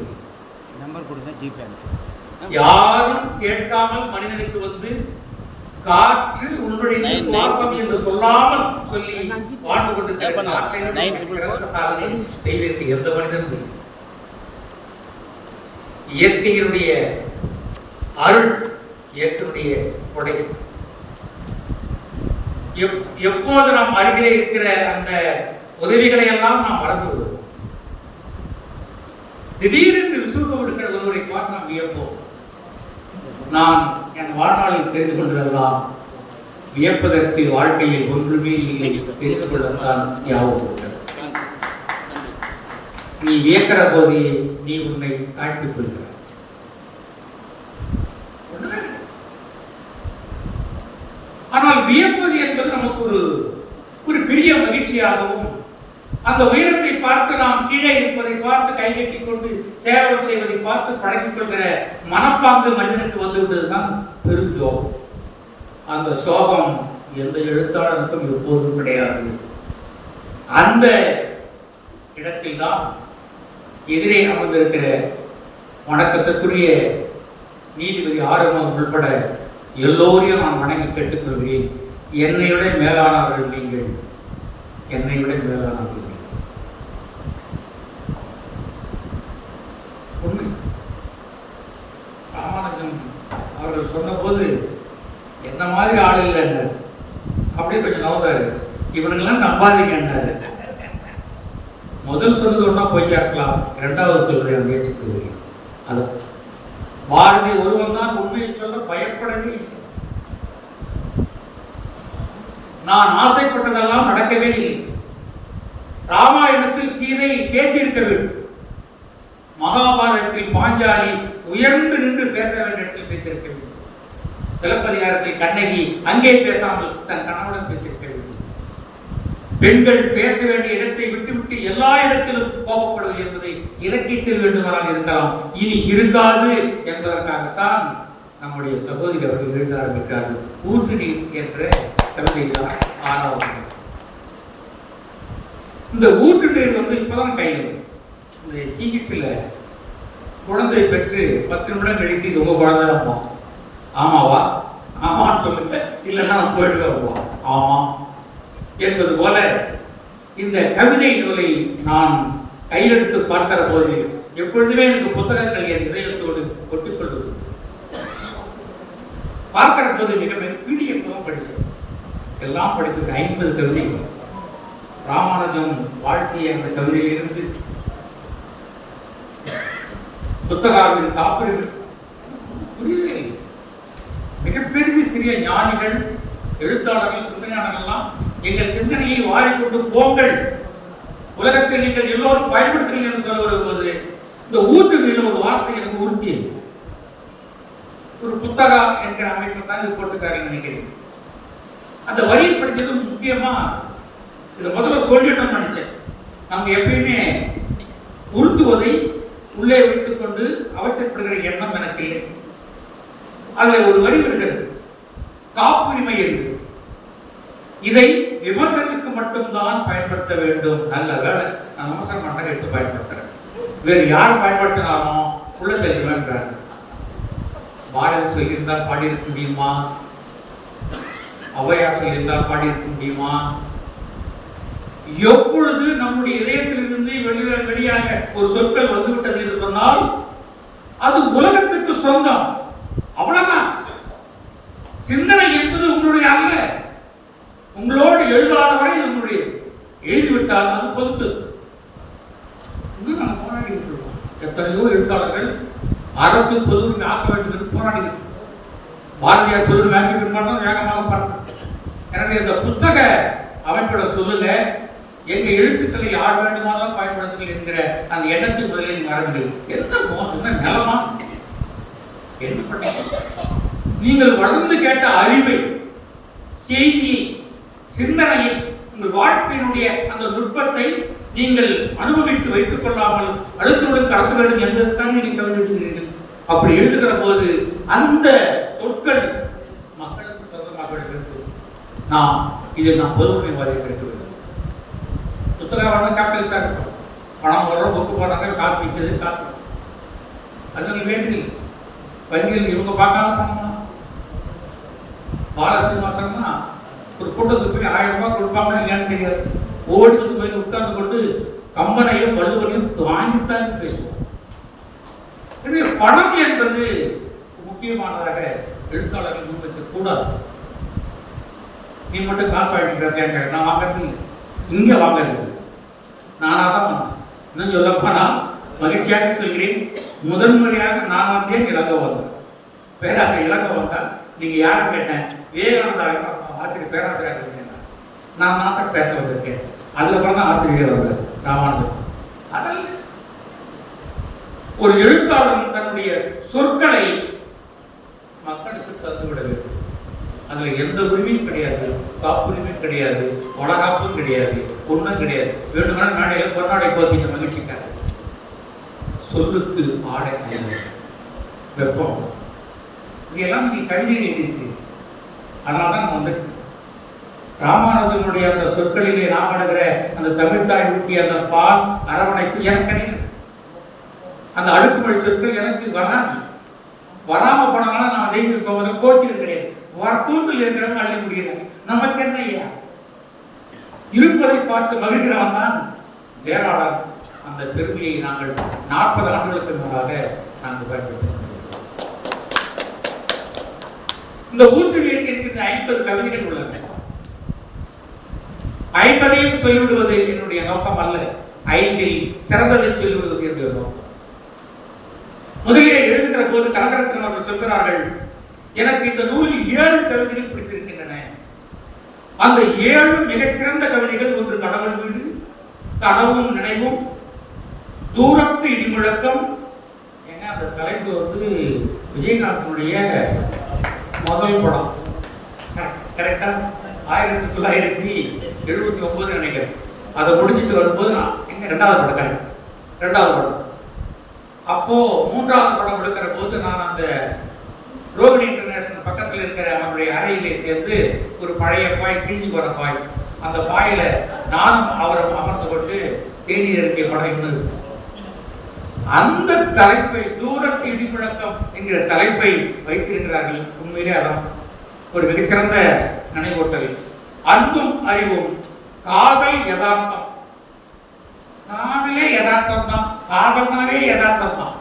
G: யாரும் கேட்காமல் மனிதனுக்கு வந்து காற்று உன்னுடைய சுவாசம் என்று சொல்லாமல் சொல்லி வாழ்ந்து கொண்டு சாதனை செய்திருக்கு எந்த மனிதனும். இயற்கையினுடைய அருள், இயற்கையுடைய கொடை. எப்போது நாம் அருகிலே இருக்கிற அந்த உதவிகளை எல்லாம் நாம் மறந்து விடுவோம். திடீரென்று விசுவம் விடுகிற ஒருவரை பார்த்து நாம் வியப்போம். நான் என் வாழ்நாளில் தெரிந்து கொண்டதெல்லாம் வியப்பதற்கு வாழ்க்கையில் ஒன்றுமே இல்லை, தெரிந்து கொள்ளத்தான் யாவும். நீ வியக்கிற போதே நீ உன்னை தாழ்த்திக் கொள்கிறாய். ஆனால் வியப்பது என்பது நமக்கு ஒரு பெரிய மகிழ்ச்சியாகவும், அந்த உயரத்தை பார்த்து நாம் கீழே இருப்பதை பார்த்து கைகட்டிக் கொண்டு சேவம் செய்வதை பார்த்து பழகிக் கொள்கிற மனப்பாங்கு மனிதனுக்கு வந்துவிட்டதுதான் பெருஞ்சோகம். அந்த சோகம் எந்த எழுத்தாளருக்கும் எப்போதும் கிடையாது. அந்த இடத்தில் தான் எதிரே அமர்ந்திருக்கிற வணக்கத்திற்குரிய நீதிபதி ஆறுமுகம் உள்பட எல்லோரையும் நான் வணங்கி கேட்டுக்கொள்கிறேன். என்னைவிட மேலானவர்கள் நீங்கள், என்னைவிட மேலானவர்கள். உண்மை. ராமானுஜம் அவர்கள் சொன்ன போது என்ன மாதிரி ஆள் இல்லைன்னாரு. அப்படியே கொஞ்சம் நோந்தாரு. இவனுங்கெல்லாம் நம்பாதீங்கன்னாரு. முதல் சொல்றது ஒன்றா பொய்யா இருக்கலாம், இரண்டாவது சொல்றதை ஏற்றுக்கொள்கிறேன். அது பாரதி ஒருவன் தான் உண்மையை சொல்ல பயப்படவே இல்லை. நான் ஆசைப்பட்டதெல்லாம் நடக்கவே இல்லை. ராமாயணத்தில் சீதை பேசியிருக்க வேண்டும். மகாபாரதத்தில் பாஞ்சாலி உயர்ந்து நின்று பேச வேண்டிய இடத்தில் பேசியிருக்க வேண்டும். சிலப்பதிகாரத்தில் கண்ணகி அங்கே பேசாமல் தன் கணவனுடன் பேசியிருக்க வேண்டும். பெண்கள் பேச வேண்டிய இடத்தை விட்டுவிட்டு எல்லா இடத்திலும் கோபப்படுவது என்பதை இலக்கியத்தில் வேண்டுமானால் இருக்கலாம், இனி இருக்காது என்பதற்காகத்தான் நம்முடைய சகோதரி அவர்கள் எழுத ஆரம்பிக்கிறார்கள். ஊற்று நீர் என்ற கவிதைதான் ஆறாவது. இந்த ஊற்று நீர் இப்பதான் கையில் இந்த சிகிச்சையில் குழந்தை பெற்று 10 நிமிடம் கழித்து இது உங்க குழந்தை அம்மா, ஆமாவா, ஆமான்னு சொல்லுங்க, இல்லைன்னா போயிட்டு வருவோம் ஆமா என்பது போல இந்த கவிதை நூலை நான் கையெழுத்து பார்க்கிற போது எப்பொழுதுமே எனக்கு புத்தகங்கள் என் இதயத்தோடு ஒட்டிக்கொள்வது. பார்க்கிற போது மிக PDF படித்தேன். எல்லாம் படித்தது 50 கவிதைகள். ராமானுஜம் வாழ்க்கைய அந்த கவிதையிலிருந்து புத்தகாவின் காப்புரிமை சிறிய ஞானிகள், எழுத்தாளர்கள், சிந்தனையாளர்கள்லாம் எங்கள் சிந்தனையை வாரிக்கொண்டு போங்கள், உலகத்தில் நீங்கள் எல்லோரும் பயன்படுத்துங்கள் என்று சொல்ல வரும்போது இந்த ஊற்றுகளில் ஒரு வார்த்தை எனக்கு உறுத்தியது. ஒரு புத்தகா என்கிற அமைப்பு தான் இது போட்டுக்காரங்க நினைக்கிறேன். அந்த வரியை படிச்சது முக்கியமா இதை முதல்ல சொல்லிடணும்னு நினைச்சேன். நம்ம எப்பயுமே உறுத்துவதை உள்ளே வைத்துக் கொண்டு அவசரப்படுகிற எண்ணம் எனக்கு இல்லை. அதுல ஒரு வரி இருக்கிறது, காப்புரிமை என்று. இதை விமர்சனத்துக்கு மட்டும்தான் பயன்படுத்த வேண்டும். நல்ல வேலை நான் விமர்சனம் மட்டும் எடுத்து பயன்படுத்துறேன். வேறு யார் பயன்படுத்தினாலும் உள்ள தெரியுமான்றாங்க. பாரதி சொல்லியிருந்தால் பாடியிருக்க முடியுமா? ஔவையார் சொல்லியிருந்தால் பாடியிருக்க முடியுமா? எப்பொழுது நம்முடைய இதயத்திலிருந்து வெளியாக ஒரு சொற்கள் வந்துவிட்டது என்று சொன்னால் அது உலகத்துக்கு சொந்தம். அவ்வளவுதான். சிந்தனை என்பது உங்களுடைய அல்ல, உங்களோடு எழுதாத வரை உங்களுடைய. எழுதிவிட்டால் அது பொறுத்து. நம்ம போராடிட்டு இருக்கோம். எத்தனையோ எழுத்தாளர்கள் அரசு பொதுவுரிமை ஆக்க வேண்டும் என்று போராடுகிறது. பாரதியார் பொதுவுரிமை ஆக்கி பின்பாடு வேகமாக பார்க்க. எனவே இந்த புத்தக அமைப்பிடம் சொல்லுங்க, எங்க எழுத்துக்களை யார் வேண்டுமானாலும் பயன்படுத்துங்கள் என்கிற அந்த எண்ணத்தின் முதலில் மறந்துகள். என்ன நிலமா என்ன பண்ண? நீங்கள் வளர்ந்து கேட்ட அறிவை, செய்தியை, சிந்தனையை, உங்கள் வாழ்க்கையினுடைய அந்த நுட்பத்தை நீங்கள் அனுபவித்து வைத்துக் கொள்ளாமல் அடுத்தவர்களுக்கு கடத்த வேண்டும் என்பதைத்தான் நீங்கள் கவலை எழுதுகிறீர்கள். அப்படி எழுதுகிற போது அந்த சொற்கள் மக்களுக்கு சொந்தமாக வேண்டும். நான் பொதுமைவாதியை கிடைக்க வேண்டும். புத்தகம் கேபிட்டலிஸ்டா இருக்கும். பணம் வர்றோம், புக்கு போனாங்க, காசு விற்கிறது, காசு. அது வேண்டியது. வங்கியில் இவங்க பார்க்காம பணமா? பாலசீனிவாசன்னா ஒரு கூட்டத்துக்கு போய் 1000 ரூபாய் கொடுப்பாங்க இல்லையான்னு தெரியாது. ஓடி வந்து போய் உட்கார்ந்து கொண்டு கம்பனையும் வள்ளுவரையும் வாங்கித்தான் பேசுவோம். எனவே பணம் என்பது முக்கியமானதாக எழுத்தாளர்கள் முன்வைக்க கூடாது. நீ மட்டும் காசு வாங்கிட்டு நான் வாங்கிறது இங்க வாங்கிறது நானா தான் வந்தேன். இன்னும் சொல்ல போனா மகிழ்ச்சியாக சொல்கிறேன், முதன்முறையாக நான் வந்தேன். இலங்கை வந்தேன், பேராசிரியர் இலங்கை வந்தால் நீங்க யாரும் கேட்டேன், விவேகானந்தா ஆசிரியர் பேராசிரியர் இருக்கேன். நான் மாசம் பேச வந்திருக்கேன். அதுக்கப்புறம் தான் ஆசிரியர் வந்தார் ராமானுஜன். அதில் ஒரு எழுத்தாளர் தன்னுடைய சொற்களை மக்களுக்கு தந்துவிட வேண்டும். அதுல எந்த உரிமையும் கிடையாது, காப்புரிமையும் கிடையாது, வளகாப்பும் கிடையாது, ஒன்றும் கிடையாது. வேண்டுமானால் மேடையில பொன்னாடை போத்தீங்க மகிழ்ச்சிக்காக. சொல்லுக்கு ஆடை வெப்பம் இதெல்லாம் நீங்கள் கவிதை எழுதியிருக்கிறீர்கள். அதனால்தான் நம்ம வந்து ராமானுஜனுடைய அந்த சொற்களிலே நாம் அணுகிற அந்த தமிழ்தாய் ஊட்டிய அந்த பால் அரவணைப்பு எனக்கு கிடையாது. அந்த அடுக்குமொழி சொற்கள் எனக்கு வராம போனாங்கன்னா நான் அதை கோச்சிகள் கிடையாது. கூந்தல் இருக்கிறவங்க அள்ளி முடிகிறாங்க. நமக்கு என்ன ஐயா? இருப்பதை பார்த்து மகிழ்கிறவன் தான் வேளாளர். அந்த பெருமையை நாங்கள் 40 ஆண்டுகளுக்கு முன்பாக நாங்கள் பயன்படுத்தினோம். இந்த ஊற்றுவியல் என்கின்ற 50 கவிதைகள் உள்ளன. 50ஐயும் சொல்லிவிடுவது என்னுடைய நோக்கம் அல்ல, 5இல் சிறந்ததை சொல்லிவிடுவது என்னுடைய நோக்கம். முதலிலே எழுதுகிற போது கனகரத்னம் அவர்கள் சொல்கிறார்கள், எனக்கு இந்த நூலில் 7 கவிதைகள் பிடித்திருக்கின்றன. அந்த 7 மிகச்சிறந்த கவிதைகள். ஒன்று கடவுள் வீடு, கனவும் நினைவும், தூரத்து இடிமுழக்கம். ஏன்னா அந்த தலைப்பு வந்து விஜயகாந்தனுடைய முதல் படம். கரெக்டா 1979 நினைக்கிறேன். அதை முடிச்சுட்டு வரும்போது நான் எங்க 2வது படம் கரெக்ட் 2வது படம். அப்போ 3வது படம் எடுக்கிற போது நான் அந்த ரோகிணி இன்டர்நேஷனல் பக்கத்தில் இருக்கிற அவருடைய அறையிலே சேர்ந்து ஒரு பழைய பாய், கிழிஞ்சு போற பாய், அந்த பாயில நானும் அவரும் அமர்ந்து கொண்டு தேநீர் இருக்கிய படம் இருந்தது. அந்த தலைப்பை, தூரத்து இடிமுழக்கம் என்கிற தலைப்பை வைத்திருக்கிறார்கள். உண்மையிலே அதான் ஒரு மிகச்சிறந்த நினைவூட்டல். அன்பும் அறிவும், காதல் யதார்த்தம். காதலே யதார்த்தம் தான், காதல்னாலே யதார்த்தம் தான்.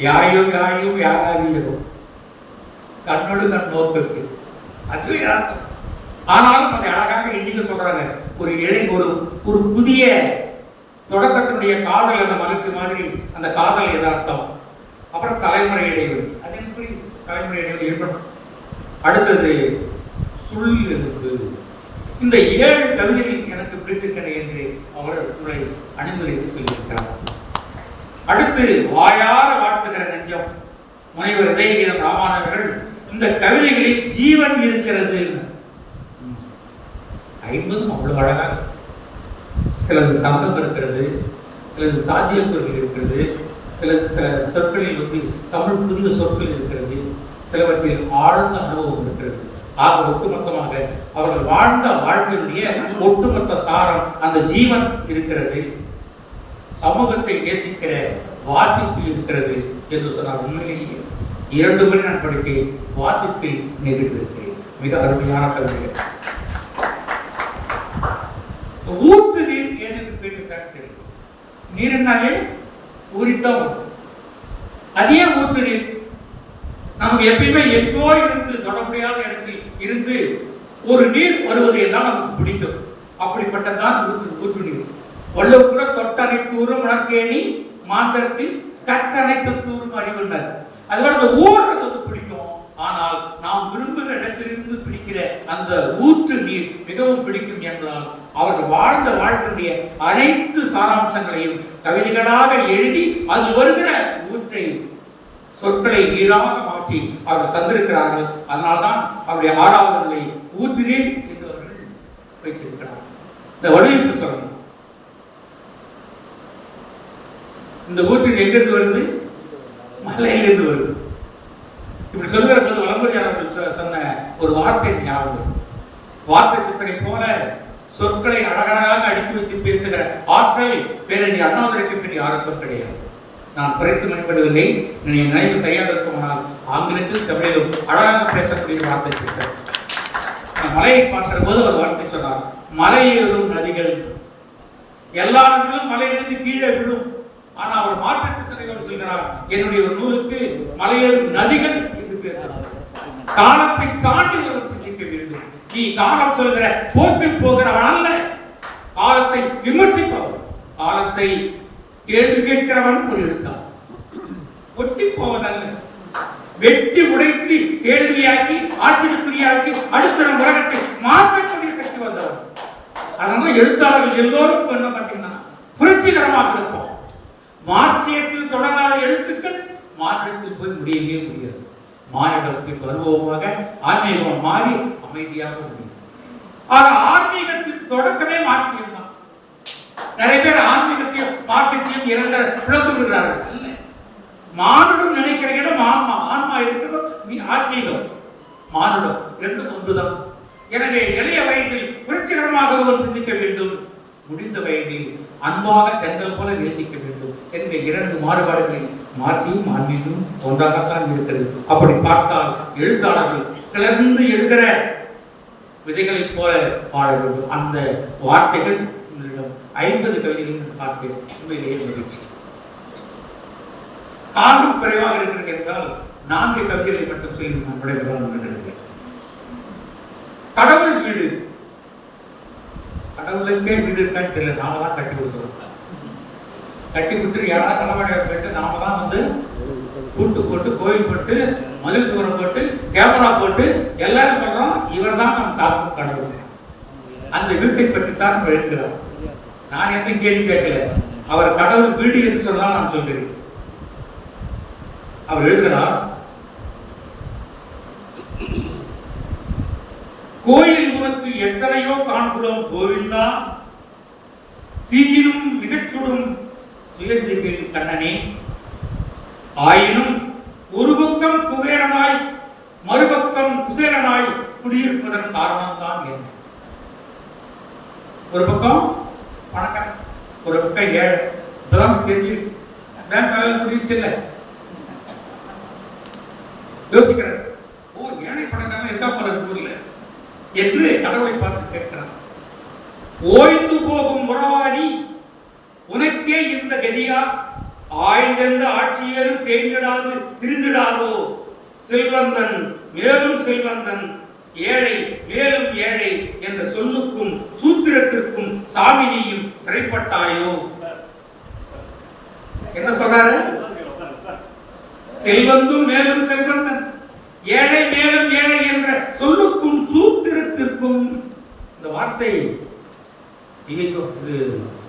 G: யாயும் யாயும் யாராகியோ கண்ணோடு கண் நோக்கு, அதுவே யதார்த்தம். ஆனாலும் அதை அழகாக இன்னைக்கு சொல்றாங்க, ஒரு புதிய தொடக்கத்தினுடைய காதல் அந்த மகிழ்ச்சி மாதிரி அந்த காதல் யதார்த்தம். அப்புறம் தலைமுறை இடைவெளி, அது எப்படி தலைமுறை இடைவெளி ஏற்படும்? அடுத்தது சுள்ளெலும்பு. இந்த 7 கவிதைகள் எனக்கு பிடித்திருக்கின்றன என்று அவர்களுடைய அனுமதித்து சொல்லியிருக்கிறார். அடுத்து வாயார வாழ்த்துகிற நெஞ்சம். முனைவர் இதயகீதம் ராமானவர்கள் இந்த கவிதைகளில் ஜீவன் இருக்கிறது. 50 அவ்வளவு அழகாக, சிலது சந்தம் இருக்கிறது, சிலது சாத்தியக்குறள் இருக்கிறது, சில சொற்களில் தமிழ் புதிய சொற்கள் இருக்கிறது, சிலவற்றில் ஆழ்ந்த அனுபவம் இருக்கிறது. ஆக ஒட்டுமொத்தமாக அவர்கள் வாழ்ந்த வாழ்வினுடைய ஒட்டுமொத்த சாரம் அந்த ஜீவன் இருக்கிறது. சமூகத்தை நேசிக்கிற வாசிப்பு இருக்கிறது என்று சொன்னார். உண்மையிலேயே 2 முறை நான் படித்தேன், வாசிப்பில் நெகிழ்ந்திருக்கிறேன். மிக அருமையான கவிதைகள். ஊற்று நீர் ஏனென்று கேட்டு நீர் என்னாலே ஊறித்தான். அதே ஊற்று நீர் நமக்கு எப்பயுமே எங்கோ இருந்து தொட முடியாத இடத்தில் இருந்து ஒரு நீர் வருவது எல்லாம் நமக்கு பிடிக்கும். அப்படிப்பட்டதான் ஊற்று நீர். வள்ளுவர் கூட தொட்டனை தூரும் உனக்கேணி மாந்தத்தில் கற்றனைத்து தூரும் அறிவுண்டார். அதுவரை அந்த ஊர்றது பிடிக்கும். ஆனால் நாம் விரும்புகிற இடத்திலிருந்து பிடிக்கிற அந்த ஊற்று நீர் மிகவும் பிடிக்கும் என்றால் அவர்கள் வாழ்ந்த வாழ்க்கைய அனைத்து சாராம்சங்களையும் கவிதைகளாக எழுதி அதில் வருகிற ஊற்றை சொற்களை நீராக மாற்றி அவர்கள் தந்திருக்கிறார்கள். அதனால்தான் அவருடைய 6வது நிலை ஊற்று நீர் என்று அவர்கள் வைத்திருக்கிறார்கள். இந்த வடிவமைப்பு சொல்லணும். இந்த ஊற்று எங்கிருந்து வருது? மலையிலிருந்து வருது. இப்படி சொல்லுகிற போது வளம்புரியாளர்கள் சொன்ன ஒரு வார்த்தை ஞாபகம். வார்த்தை சித்தனை போல சொற்களை அழகழகாக அடுக்கி வைத்து பேசுகிற ஆற்றல் பேரணி அண்ணாதுரைக்கு பின் யாருக்கும் கிடையாது. நான் குறைத்து மதிப்பிடவில்லை, நினைவு சரியாக இருக்குமானால் ஆங்கிலத்தில் தமிழிலும் அழகாக பேசக்கூடிய வார்த்தை சித்தன். மலையை பார்க்கிற போது ஒரு வார்த்தை சொன்னார், மலையேறும் நதிகள். எல்லா நதிகளும் மலையிலிருந்து கீழே விழும். ஆனா அவர் மாற்றத்திறனைகள் சொல்கிறார், என்னுடைய ஒரு நூலுக்கு மலையேறும் நதிகள் என்று பேசுகிறார். காலத்தை தாண்டி ஒரு சிந்திக்க வேண்டும். நீ காலம் சொல்கிற போக்கில் போகிறவன் அல்ல, காலத்தை விமர்சிப்பவன், காலத்தை கேள்வி கேட்கிறவன் ஒரு எழுத்தான். ஒட்டி போவதல்ல, வெட்டி உடைத்து கேள்வியாக்கி ஆச்சரியக்குறியாக்கி அடுத்த உலகத்தை மாற்றக்கூடிய சக்தி வந்தவர். அதனால எழுத்தாளர்கள் எல்லோரும் என்ன பார்த்தீங்கன்னா புரட்சிகரமாக இருப்போம். மார்க்சியத்தில் தொடங்காத எழுத்துக்கள் மாநிலத்தில் போய் முடியவே முடியாது. மாநிலத்துக்கு பருவமாக ஆன்மீகம் மாறி அமைதியாக முடியும். ஆக ஆன்மீகத்தின் தொடக்கமே மார்க்சியம் தான். நிறைய பேர் ஆன்மீகத்தையும் மார்க்சியத்தையும் இரண்டு பிளந்து விடுகிறார்கள். அல்ல, மானுடம் நினைக்கிற இடம் ஆன்மா, ஆன்மா இருக்கிறது ஆன்மீகம், மானுடம் ரெண்டும் ஒன்றுதான். எனவே இளைய வயதில் புரட்சிகரமாக ஒருவர் சிந்திக்க வேண்டும், முடிந்த வயதில் அன்பாக தென்றல் போல நேசிக்க வேண்டும் என்ற 2 மாறுபாடுகளை மாற்றியும் ஆன்மீகமும் ஒன்றாகத்தான் இருக்கிறது. அப்படி பார்த்தால் எழுத்தாளர்கள் கிளர்ந்து எழுகிற விதைகளைப் போல வாழ வேண்டும். அந்த வார்த்தைகள் 50 கவிதைகள் பார்த்து உண்மையிலேயே மகிழ்ச்சி. காலம் குறைவாக இருக்கிறது என்றால் 4 கவிதைகளை மட்டும் சொல்லி நான் விடைபெறுகிறேன். கடவுள் வீடு, கடவுளுக்கே வீடு இருக்கான்னு தெரியல, நாம தான் கட்டி கொடுக்குறோம். கட்டி கொடுத்துட்டு யாராவது தலைமுறை போயிட்டு நாம தான் கூட்டு போட்டு கோயில் போட்டு மதில் சுவரம் போட்டு கேமரா போட்டு எல்லாரும் சொல்றோம் இவர் தான் நம் காக்கும் கடவுள். அந்த வீட்டை பற்றி தான் எழுதுகிறார். நான் எந்த கேள்வி கேட்கல, அவர் கடவுள் வீடு என்று சொன்னால் நான் சொல்கிறேன். அவர் எழுதுகிறார், கோயில் உனக்கு எத்தனையோ காண்கிறோம் கோவிந்தா, தீயிலும் மிகச்சுடும் துயர்திகள் கண்ணனே, ஆயினும் ஒரு பக்கம் குபேரனாய் மறுபக்கம் குசேலனாய் குடியிருப்பதன் காரணம் தான் என்ன? ஒரு பக்கம் பணக்கார, ஒரு பக்கம் ஏழை. இப்பதான் தெரிஞ்சு குடியிருச்சில்ல, யோசிக்கிறார், ஓ ஏழை பணக்காரன் இருக்கா போல ஊர்ல என்று கடவுளை பார்த்து கேட்கிறார். ஓய்ந்து போகும் முறவாடி உனக்கே இந்த கதியா, ஆய்ந்த ஆட்சியரும் தேய்ந்திடாது திருந்திடாதோ, செல்வந்தன் மேலும் செல்வந்தன், ஏழை மேலும் ஏழை என்ற சொல்லுக்கும் சூத்திரத்திற்கும் சாமினியும் சிறைப்பட்டாயோ. என்ன சொல்றாரு? செல்வந்தும் மேலும் செல்வந்தன், ஏழை மேலும் ஏழை என்ற சொல்லுக்கும் சூத்திரத்திற்கும் இந்த வார்த்தை இது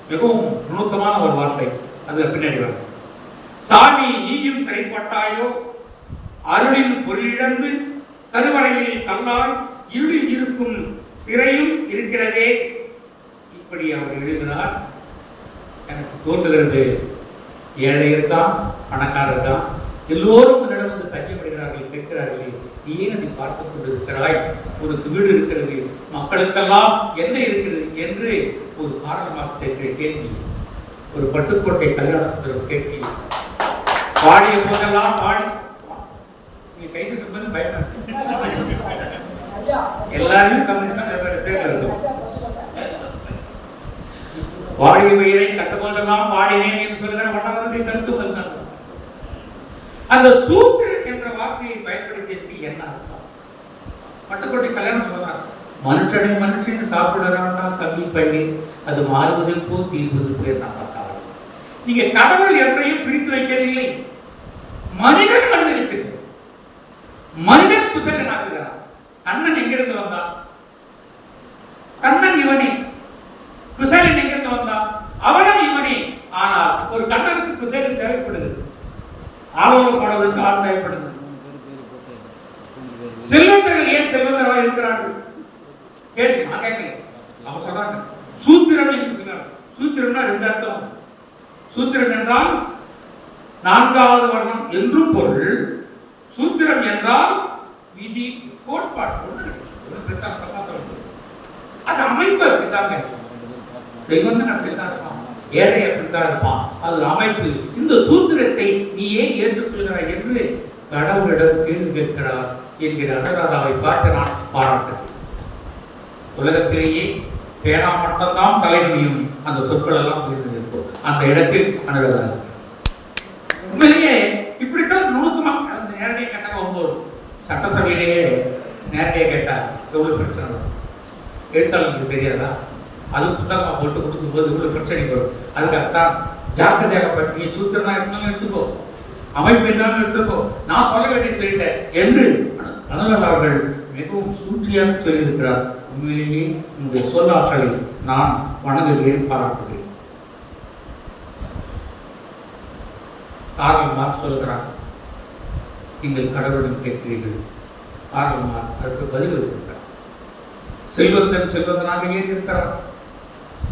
G: மிகவும் நுணுக்கமான ஒரு வார்த்தை. அது பின்னாடி வரும். சாமி நீயும் சிறைப்பட்டாயோ, அருளின் பொருளிழந்து கருவறையில் கல்லால் இருளில் இருக்கும் சிறையும் இருக்கிறதே. இப்படி அவர் எழுதினார். எனக்கு தோன்றுகிறது, ஏழை இருக்கான், பணக்காரர் இருக்கான், எல்லோரும் உன்னிடம் வந்து தஞ்சப்படுகிறார்கள், கேட்கிறார்களே, நீ ஏன் அதை பார்த்துக் கொண்டிருக்கிறாய்? உனக்கு வீடு இருக்கிறது, மக்களுக்கெல்லாம் என்ன இருக்கிறது என்று ஒரு காரணமாக கேட்கிற கேள்வி. ஒரு பட்டுக்கோட்டை கல்யாண சுந்தரம் கேள்வி. பாடிய போதெல்லாம் பாடி நீ கைது போது பயப்பட எல்லாருமே கம்யூனிஸ்ட் பேர்ல இருக்கும். வாடிய பெயரை கட்டும்போதெல்லாம் வாடினேன் என்று சொல்லுகிற மன்னவனுடைய கருத்து வந்தான். அந்த சூத்திரன் என்ற வார்த்தையை பயன்படுத்தியதற்கு என்ன அர்த்தம்? பட்டுக்கோட்டை கல்யாணம் சொன்னார். மனுஷனை சாப்பிடுறான்னா தம்பி பையன், அது மாறுவது போ தீர்வது பேர் நான் பார்த்தாங்க. நீங்க கடவுள் எவரையும் பிரித்து வைக்கவில்லை. மனிதன் மனிதனுக்கு மனிதன் குசலன் ஆக்குகிறார். கண்ணன் எங்கிருந்து வந்தான்? கண்ணன் இவனே. குசலன் எங்கிருந்து வந்தான்? அவனும் இவனே. ஆனால் ஒரு கண்ணனுக்கு குசலன் தேவைப்படுகிறது, ஆர்வம் பாடுவதற்கு ஆள் தேவைப்படுகிறது. செல்வந்தர்கள் ஏன் செல்வந்தராக இருக்கிறார்கள்? கேள்வி நான் கேட்கல. அவங்க சொல்றாங்க சூத்திரம் என்று சொன்னார். சூத்திரம்னா ரெண்டு அர்த்தம். சூத்திரம் என்றால் நான்காவது வர்ணம் என்றும் பொருள். சூத்திரம் என்றால் விதி, கோட்பாடு. அது அமைப்பு அப்படித்தாங்க. செல்வந்தன் அப்படித்தான் இருப்பான், ஏழை அப்படித்தான் இருப்பான். அது ஒரு அமைப்பு. இந்த சூத்திரத்தை நீ ஏன் ஏற்றுக்கொள்கிறாய் என்று கடவுளிடம் கேள்வி கேட்கிறார் என்கிற அனுராதாவை பார்த்து நான் பாராட்டுகிறேன். உலகத்திலேயே பேனா மட்டும்தான் தலைமையும் அந்த சொற்கள் எல்லாம் புரிந்து இருக்கும். அந்த இடத்தில் அனுராதா உண்மையிலேயே இப்படித்தான் நுணுக்கமா அந்த நேரடியாக கேட்டாங்க. 9 சட்டசபையிலேயே நேரடியாக கேட்டா எவ்வளவு பிரச்சனை வரும்? எழுத்தாளர்களுக்கு தெரியாதா? அது புத்தகமா போட்டு கொடுக்கும் போது இவ்வளவு பிரச்சனை வரும். அதுக்காகத்தான் ஜாக்கிரதையாக பற்றி சூத்திரனா இருந்தாலும் எடுத்துக்கோ, அமைப்பு இருந்தாலும் எடுத்துக்கோ, நான் சொல்ல வேண்டிய சொல்லிட்டேன் என்று அனுராதா அவர்கள் மிகவும் சூழ்ச்சியாக சொல்லியிருக்கிறார். உண்மையிலேயே உங்களுடைய சொல்லாற்றலை நான் வணங்குகிறேன், பாராட்டுகிறேன். கார்ல் மார்க்ஸ் சொல்கிறார், நீங்கள் கடவுளிடம் கேட்கிறீர்கள். கார்ல் மார்க்ஸ் அதற்கு பதில் இருக்கிறார். செல்வந்தன் செல்வந்தனாக ஏன் இருக்கிறான்?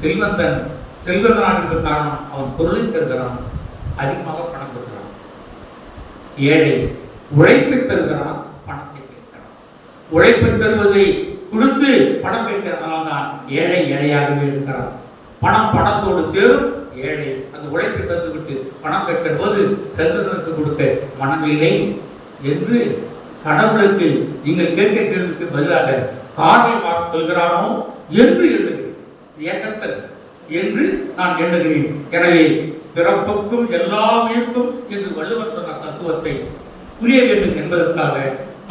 G: செல்வந்தன் செல்வந்தனாக இருக்க காரணம் அவன் பொருளை தருகிறான், அதிகமாக பணம் தருகிறான். ஏழை உழைப்பை தருகிறான், பணத்தை கேட்கிறான். உழைப்பை தருவதை கொடுத்து பணம் கேட்கிறதுனால தான் ஏழை ஏழையாகவே இருக்கிறான். பணம் பணத்தோடு சேரும். ஏழை அந்த உழைப்பை தந்துவிட்டு பணம் கேட்கிற போது செல்வதற்கு கொடுக்க மனமில்லை என்று கடவுளுக்கு நீங்கள் கேட்க கேள்விக்கு பதிலாக கார்ல் மார்க்ஸ் சொல்கிறானோ என்று எண்ணுகிறேன். ஏற்றத்தல் என்று நான் எண்ணுகிறேன். எனவே பிறப்புக்கும் எல்லா உயிருக்கும் என்று வள்ளுவர் சொன்ன தத்துவத்தை புரிய வேண்டும் என்பதற்காக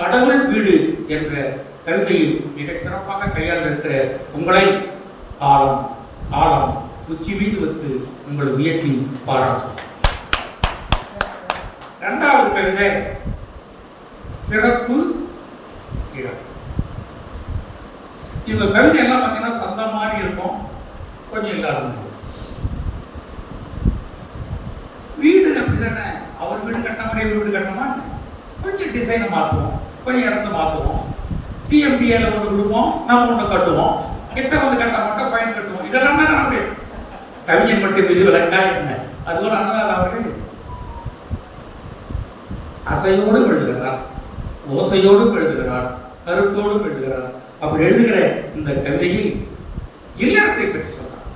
G: கடவுள் வீடு என்ற கவிதையில் மிகச் சிறப்பாக கையாண்டிருக்கிற உங்களை காலம் காலம் உச்சி மீது வைத்து உங்களை உயர்த்தி பாராட்டும். இரண்டாவது கவிதை சிறப்பு இடம். இவங்க கவிதை எல்லாம் பார்த்தீங்கன்னா சந்த மாதிரி இருக்கும், கொஞ்சம் இல்லாத வீடு அப்படிதானே. அவர் வீடு கட்ட மாதிரி வீடு கட்டணுமா? கொஞ்சம் டிசைனை மாற்றுவோம், கொஞ்சம் இடத்த மாற்றுவோம், சிஎம்டிஏல ஒன்று கொடுப்போம், நம்ம ஒன்று கட்டுவோம், கிட்ட வந்து கட்ட மட்டும் ஃபைன் கட்டுவோம். இதெல்லாம் தான் அப்படி கவிஞன் மட்டும் விதி விளக்கா என்ன? அதுபோல அண்ணா அவர்கள் அசையோடு எழுதுகிறார், ஓசையோடு எழுதுகிறார், கருத்தோடு எழுதுகிறார். அப்படி எழுதுகிற இந்த கவிதையில் இல்லறத்தை பற்றி சொன்னார்.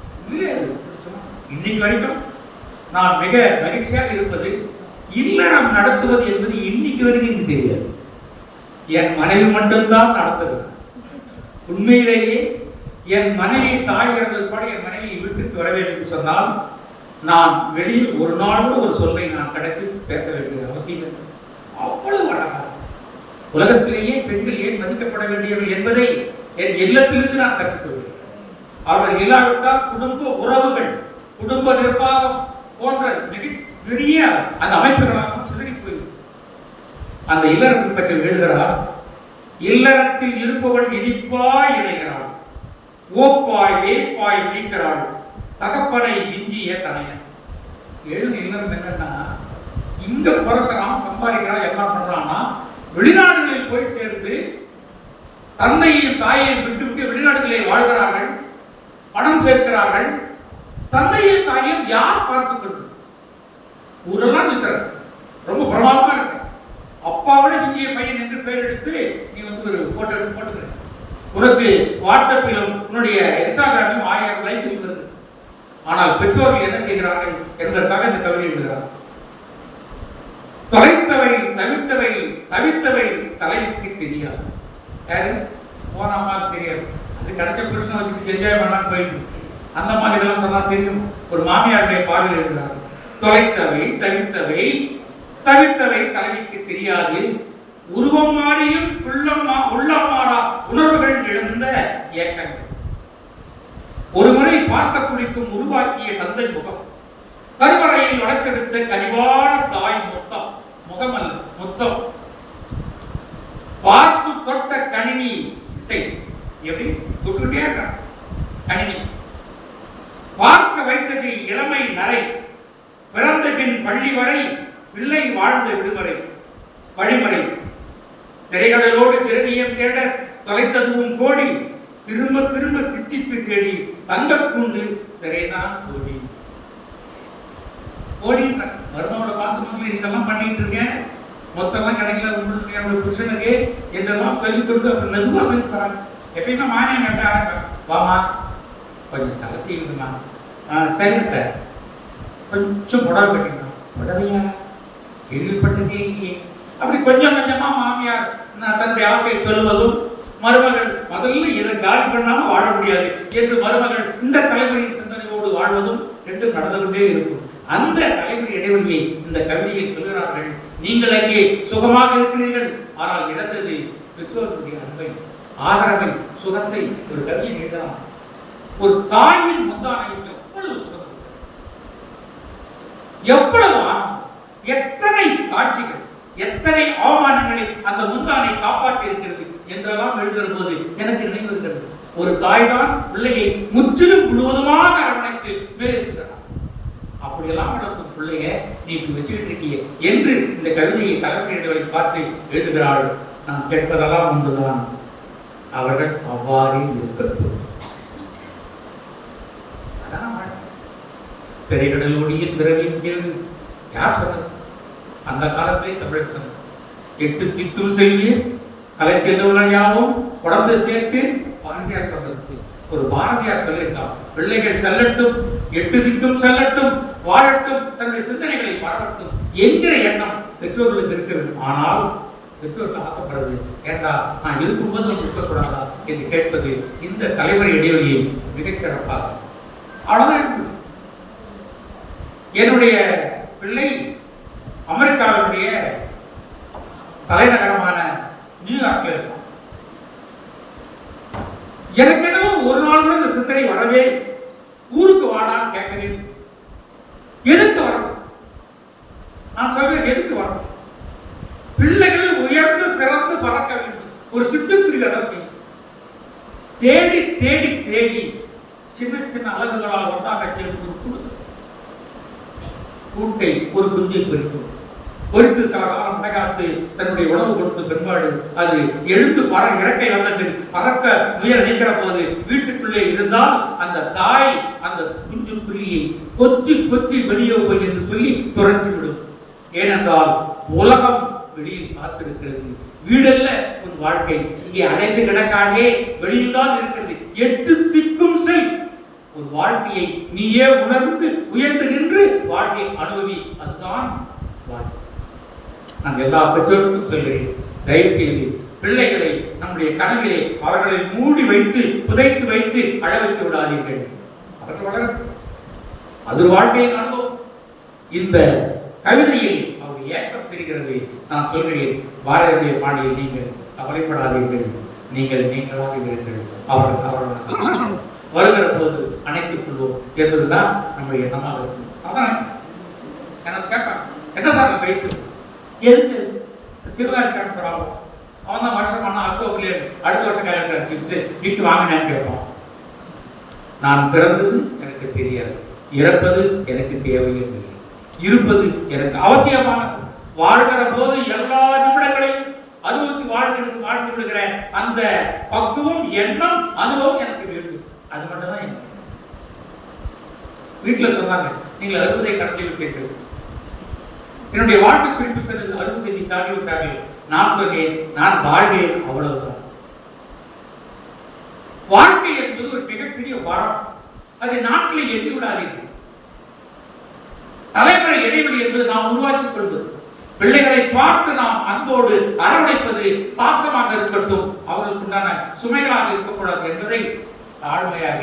G: இன்னைக்கு வரைக்கும் நான் மிக மகிழ்ச்சியாக இருப்பது, இல்லறம் நடத்துவது என்பது இன்னைக்கு வரைக்கும் எனக்கு தெரியாது. என் மனைவி மட்டும்தான் நடத்துகிறது. உண்மையிலேயே என் மனைவி தாய் இறந்தது கூட என் மனைவி வீட்டுக்கு வரவேற்று என்று சொன்னால் நான் வெளியில் ஒரு நாள் கூட ஒரு சொல்லை நான் கடத்தி பேச வேண்டிய அவசியம் இல்லை. அவ்வளவு அழகாக உலகத்திலேயே பெண்கள் ஏன் மதிக்கப்பட வேண்டியவர்கள் என்பதை என் இல்லத்திலிருந்து நான் கற்றுக்கொள்கிறேன். அவர்கள் இல்லாவிட்டால் குடும்ப உறவுகள், குடும்ப நிர்வாகம் போன்ற மிக பெரிய அந்த அமைப்புகளாகவும் சிதறி போய் அந்த இல்லறத்தை பற்றி எழுதுகிறார். இல்லறத்தில் இருப்பவள் இனிப்பாய் இணைகிறாள், ஓப்பாய் வேப்பாய் விழிக்கிறாள், தகப்பனை விஞ்சிய தனையன். எழுது இல்லறம் என்னன்னா, இங்க பிறக்கிறான், சம்பாதிக்கிறான், என்ன பண்றான்னா வெளிநாடுகளில் போய் சேர்ந்து தன்னையும் தாயையும் விட்டு வெளிநாடுகளில் வாழ்கிறார்கள், பணம் சேர்க்கிறார்கள். தன்னையும் தாயையும் யார் பார்த்துக் கொள்வது? ஊரெல்லாம் சுத்துறாரு, ரொம்ப பிரமாதமா இருக்கு. அப்பாவோட விஞ்சிய பையன் என்று பெயர் எடுத்து நீ வந்து ஒரு போட்டோ எடுத்து போட்டுக்கிற. உனக்கு வாட்ஸ்அப்பிலும் உன்னுடைய இன்ஸ்டாகிராமிலும் 1000 லைக் வருது. ஆனால் பெற்றோர்கள் என்ன செய்கிறார்கள் என்பதற்காக இந்த கவிதை எழுதுகிறார். தொலைத்தவை தவிர்த்தவை தவிர்த்தவை தலைவிக்கு தெரியாது. யாரு போனாமா தெரியாது. அது கிடைச்ச புருஷனை வச்சுட்டு என்ஜாய் பண்ணான்னு போயிட்டு அந்த மாதிரி இதெல்லாம் சொன்னா தெரியும். ஒரு மாமியாருடைய பார்வையில் எழுதுகிறார். தொலைத்தவை தவிர்த்தவை தவிர்த்தவை தலைவிக்கு தெரியாது, உருவம் மாறியும் உள்ளம் மாறா உணர்வுகள் எழுந்த ஏக்கங்கள். ஒரு முறை பார்க்க குளிக்கும் உருவாக்கிய தந்தை முகம், கருவறையில் வளர்த்தெடுத்த கனிவான தாய் முத்தம், முகம் அல்ல முத்தம், பார்த்து தொட்ட கணினி இசை, எப்படி தொட்டுட்டே இருக்க கணினி, பார்க்க வைத்தது இளமை நரை, பிறந்த பின் பள்ளி வரை பிள்ளை வாழ்ந்த விடுமுறை வழிமுறை, திரைகளோடு திரவியம் தேட தொலைத்ததுவும் கோடி, திரும்ப திரும்ப தித்திப்பு தேடி தங்க கூண்டு சிறைதான் கோடி. கோடி மருமகளை பார்த்து இதெல்லாம் பண்ணிட்டு இருக்கேன், மொத்தம்லாம் கிடைக்கல உங்களுக்கு என்னோட புருஷனுக்கு என்றெல்லாம் சொல்லிக் கொடுத்து அப்புறம் மெதுவாக சொல்லி தராங்க. எப்பயுமே மானியம் கட்ட ஆரம்பிப்பேன், வாமா கொஞ்சம் தலை செய்யுதுமா, சரித்த கொஞ்சம் புடவை கட்டிக்கலாம், புடவையா கேள்விப்பட்டதே இல்லையே. அப்படி கொஞ்சம் கொஞ்சமா மாமியார் தன்னுடைய ஆசையை சொல்லுவதும், மருமகள் முதல்ல இதை காலி பண்ணாம வாழ முடியாது என்று மருமகள் இந்த தலைமுறையின் சிந்தனையோடு வாழ்வதும் ரெண்டும் நடந்து கொண்டே இருக்கும். அந்த தலைமுறை இடைவெளியை இந்த கவிதையில் சொல்கிறார்கள். நீங்கள் அங்கே சுகமாக இருக்கிறீர்கள், ஆனால் இழந்தது பெற்றோர்களுடைய அன்பை, ஆதரவை, சுகத்தை. ஒரு கவியை எழுதலாம். ஒரு தாயின் முந்தானைக்கு எவ்வளவு சுகம், எவ்வளவு ஆனந்தம், எத்தனை காட்சிகள், எத்தனை அவமானங்களை அந்த முந்தானை காப்பாற்றி இருக்கிறது என்றெல்லாம் எழுதுகிற போது எனக்கு நினைவு இருக்கிறது. ஒரு தாய் தான் பிள்ளையை முற்றிலும் முழுவதுமாக அரவணைத்து மேலேற்றுகிறார். அப்படியெல்லாம் நடக்கும் பிள்ளைய நீ இப்படி வச்சுக்கிட்டு இருக்கிய என்று இந்த கவிதையை தலைமையிடங்களை பார்த்து எழுதுகிறாள். நான் கேட்பதெல்லாம் ஒன்றுதான், அவர்கள் அவ்வாறே இருக்கட்டும். பெரைகடலோடியின் பிறவியின் கேள்வி யார் சொன்னது? அந்த காலத்திலே தமிழகம் 8 திக்கும் செல்வி கலை செல்வர்கள் யாவும் உடம்பு சேர்த்து பாரதியார் சொன்னது. ஒரு பாரதியார் சொல்லியிருக்கான், பிள்ளைகள் செல்லட்டும், 8 திக்கும் செல்லட்டும், வாழட்டும், தன்னுடைய சிந்தனைகளை பரவட்டும் என்கிற எண்ணம் பெற்றோர்களுக்கு இருக்க வேண்டும். ஆனால் பெற்றோர்கள் ஆசைப்படுவது, ஏண்டா நான் இருக்கும்போது இருக்கக்கூடாதா என்று கேட்பது இந்த தலைமுறை இடைவெளியை மிகச்சிறப்பாக. அவ்வளவுதான். என்னுடைய பிள்ளை அமெரிக்காவினுடைய தலைநகரமான நியூயார்க்ல இருக்கும். எனக்கு என்னவோ ஒரு நாள் கூட இந்த சிந்தனை வரவே, ஊருக்கு வாடான்னு கேட்கிறேன். எதுக்கு வரணும்? நான் சொல்றேன், எதுக்கு வரணும்? பிள்ளைகள் உயர்ந்து சிறந்து பறக்க வேண்டும். ஒரு சிட்டுக்குருவி அதை செய்யும். தேடி தேடி தேடி சின்ன சின்ன அலகுகளால் ஒன்றாக சேர்ந்து கூட்டை ஒரு குஞ்சை பொறிக்கும். பொறித்து சில காலம் முடைகாத்து தன்னுடைய உணவு கொடுத்து பெரும்பாடு அது எழுந்து இறக்கை வந்த பறக்க முயல் நிற்கிற போது வீட்டுக்குள்ளே இருந்தால் அந்த தாய் அந்த குஞ்சு குருவியை கொத்தி கொத்தி வெளியே போய் என்று சொல்லி துரத்தி விடும். ஏனென்றால் உலகம் வெளியில் காத்திருக்கிறது. வீடல்ல உன் வாழ்க்கை, இங்கே அடைந்து கிடக்காதே, வெளியில் தான் இருக்கிறது. 8 திக்கும் செல். ஒரு வாழ்க்கையை நீயே உணர்ந்து உயர்ந்து நின்று வாழ்க்கையை அனுபவி, அதுதான் வாழ்க்கை. நான் எல்லா பெற்றோருக்கும் சொல்கிறேன், தயவு செய்து பிள்ளைகளை நம்முடைய கனவிலே அவர்களை மூடி வைத்து புதைத்து வைத்து அழ வைத்து விடாதீர்கள். அவர்கள் வளர, அது ஒரு வாழ்க்கையின் அனுபவம். இந்த கவிதையில் அவருடைய ஏக்கம் தெரிகிறது. நான் சொல்கிறேன், பாரதிய பாணியில் நீங்கள் கவலைப்படாதீர்கள், நீங்கள் நீங்களாக இருங்கள், அவர்களாக வருகிற போது அணைத்துக் கொள்வோம் என்பதுதான் நம்முடைய எண்ணமாக இருக்கும். அதான் எனக்கு கேட்பாங்க, என்ன சார் பேசு, எதுக்கு சிவகாசி ப்ராப்ளம், அவன் தான் வருஷமான அடுத்த வருஷம் கல்யாணத்தை அடிச்சுட்டு வீட்டு வாங்கினேன்னு கேட்பான். நான் பிறந்தது எனக்கு தெரியாது, இறப்பது எனக்கு தேவையே இல்லை, இருப்பது எனக்கு அவசியமானது. வாழ்கிற போது எல்லா நிமிடங்களையும் அனுபவித்து வாழ்ந்து விடுகிற அந்த பக்குவம், எண்ணம், அனுபவம் எனக்கு வேண்டும். அது மட்டும்தான் எனக்கு. வீட்டில் சொன்னாங்க, நீங்கள் 60 கடந்து விட்டீர்கள். என்னுடைய வாழ்க்கை குறிப்பு சொன்னது 65 தாண்டி விட்டார்கள். நான் சொன்னேன், நான் வாழ்கிறேன், அவ்வளவுதான். வாழ்க்கை என்பது ஒரு மிகப்பெரிய வரம். அதை நாட்களை எண்ணி விடாதீர்கள். தலைமுறை இடைவெளி என்பது நாம் உருவாக்கிக் கொள்வது. பிள்ளைகளை பார்த்து நாம் அன்போடு அரவணைப்பது, பாசமாக இருக்கட்டும், அவர்களுக்கு உண்டான சுமைகளாக இருக்கக்கூடாது என்பதை தாழ்மையாக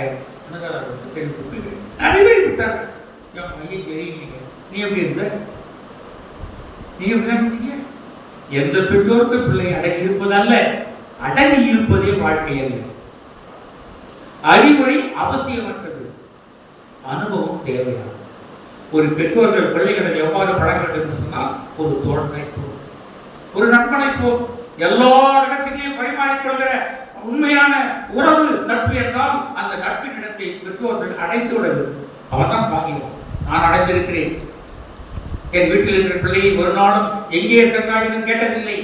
G: தெரிவித்துக் கொள்கிறேன். நிறைய பேர் விட்டார்கள். தெரியலீங்க, நீ எப்படி இருந்த, நீ எப்படி? எந்த பெற்றோருக்கு பிள்ளை அடங்கி இருப்பதல்ல, அடங்கி இருப்பதே வாழ்க்கை அல்ல. அறிவுரை அவசியமற்றது, அனுபவம் தேவையானது. ஒரு பெற்றோர்கள் பிள்ளைகளை எவ்வாறு பழக வேண்டும் என்று சொன்னால், ஒரு தோழனை போல், ஒரு நண்பனை போல், எல்லா ரகசியங்களையும் பரிமாறிக்கொள்கிற உண்மையான உறவு நட்பு என்றால் அந்த நட்பின் இடத்தை பெற்றோர்கள் அடைந்து விட வேண்டும். அவன் தான் பாக்கியம். நான் அடைந்திருக்கிறேன். என் வீட்டில் இருக்கிற பிள்ளையை ஒரு நாளும் எங்கே சென்றாய் என்று கேட்டதில்லை,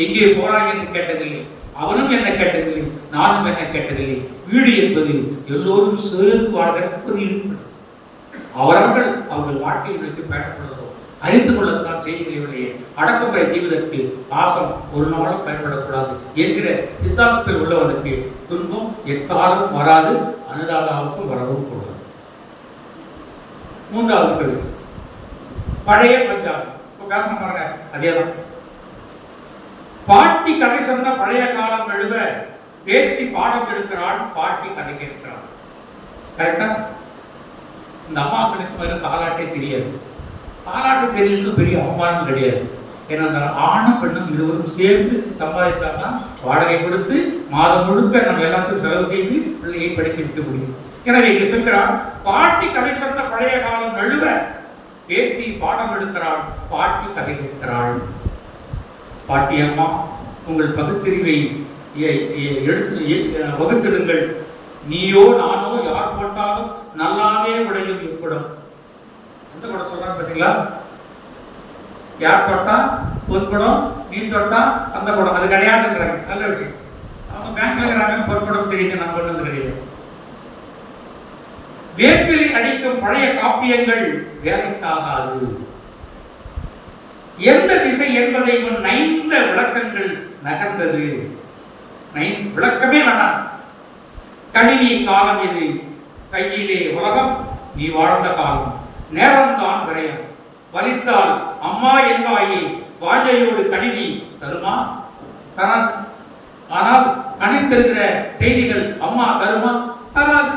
G: எங்கே போறாய் என்று கேட்டதில்லை. அவனும் என்ன கேட்டதில்லை, நானும் என்ன கேட்டதில்லை. வீடு என்பது எல்லோரும் சேர்ந்து வாழ்கிற ஒரு இருப்பிடம். அவர்கள் வாழ்க்கையை நோக்கி பயன்படுகிறோம். அறிந்து கொள்ளத்தான் செய்திகளை அடக்குமுறை செய்வதற்கு பாசம் ஒரு நாளும் பயன்படக்கூடாது என்கிற சித்தாந்தத்தில் உள்ளவனுக்கு துன்பம் எக்காலம் வராது, அனுராதாவுக்கும் வரவும் கூடாது. மூன்றாவது கேள்வி, பழைய பஞ்சாபம். பேசணும் பாருங்க, அதேதான். பாட்டி கதை சொன்ன பழைய காலம் எழுத பேத்தி பாடம் எடுக்கிறாள், பாட்டி கதை கேட்கிறாள். கரெக்டா? இந்த அம்மாக்களுக்கு மேல தாலாட்டே தெரியாது. தாலாட்டு தெரியறது பெரிய அவமானம் கிடையாது. ஏன்னா அந்த ஆணும் பெண்ணும் இருவரும் சேர்ந்து சம்பாதித்தால்தான் வாடகை கொடுத்து மாதம் முழுக்க நம்ம எல்லாத்தையும் செலவு செய்து பிள்ளையை படிக்க வைக்க முடியும். எனவே இங்க சொல்கிறான், பாட்டி கதை சொன்ன பழைய காலம் நழுவ பேத்தி பாடம் எடுக்கிறாள், பாட்டி கதை கேட்கிறாள். பாட்டி அம்மா, உங்கள் பகுத்தறிவை வகுத்திடுங்கள். நீயோ நானோ யார் போட்டாலும் நல்லாவே உடையும் இப்பிடம். எந்த படம் சொல்றாங்க பார்த்தீங்களா? யார் தொட்டா பொன்படம், நீ தொட்டா அந்த படம். அது கிடையாதுன்றாங்க. நல்ல விஷயம். அவங்க பேங்க்ல இருக்கிறாங்க, பொற்படம் தெரியுங்க, நம்ம ஒன்றும் கிடையாது. வேப்பிலை அடிக்கும் பழைய காப்பியங்கள் வேலைக்காகாது. எந்த திசை என்பதை முன் 9 விளக்கங்கள் நகர்ந்தது. விளக்கமே வேணாம். கணினி காலம் இது, கையிலே உலகம், நீ வாழ்ந்த காலம், நேரம்தான் விரயம். வலித்தால் அம்மா என்பாயே, வாழ்க்கையோடு கணினி தருமா? தராது. ஆனால் கணித்திருக்கிற செய்திகள் அம்மா தருமா? தராது.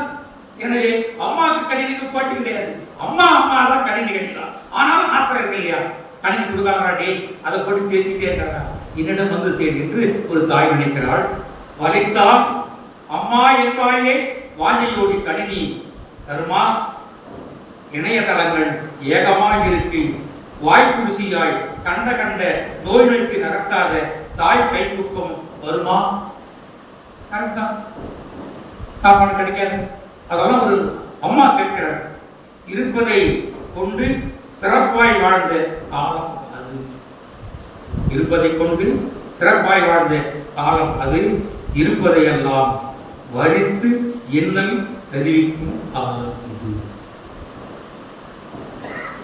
G: எனவே அம்மாவுக்கு கணினிக்கு போட்டி கிடையாது. அம்மா தான் கணினி கணிதான். ஆனாலும் ஆசை இருக்கு இல்லையா? கணினி கொடுக்காங்கடே, அதை போட்டு தேய்ச்சிட்டே இருக்காங்க, என்னிடம் வந்து சேர் என்று ஒரு தாய் நினைக்கிறாள். வலித்தால் அம்மா என்பாயே, வாஞ்சையோடு கணினி தருமா? இணையதளங்கள் ஏகமாய் இருக்கு, வாய்க்குருசியாய் கண்ட நோய் நோய்க்கு நகர்த்தாத தாய் கைப்பக்கம் வருமா? கரெக்டா? சாப்பாடு கிடைக்காது. அதெல்லாம் ஒரு அம்மா கேட்கிறார். இருப்பதை கொண்டு சிறப்பாய் வாழ்ந்த காலம் அது. இருப்பதை கொண்டு சிறப்பாய் வாழ்ந்த காலம் அது. இருப்பதையெல்லாம் வரித்து இன்னல் தெரிவிக்கும் காலம் இது.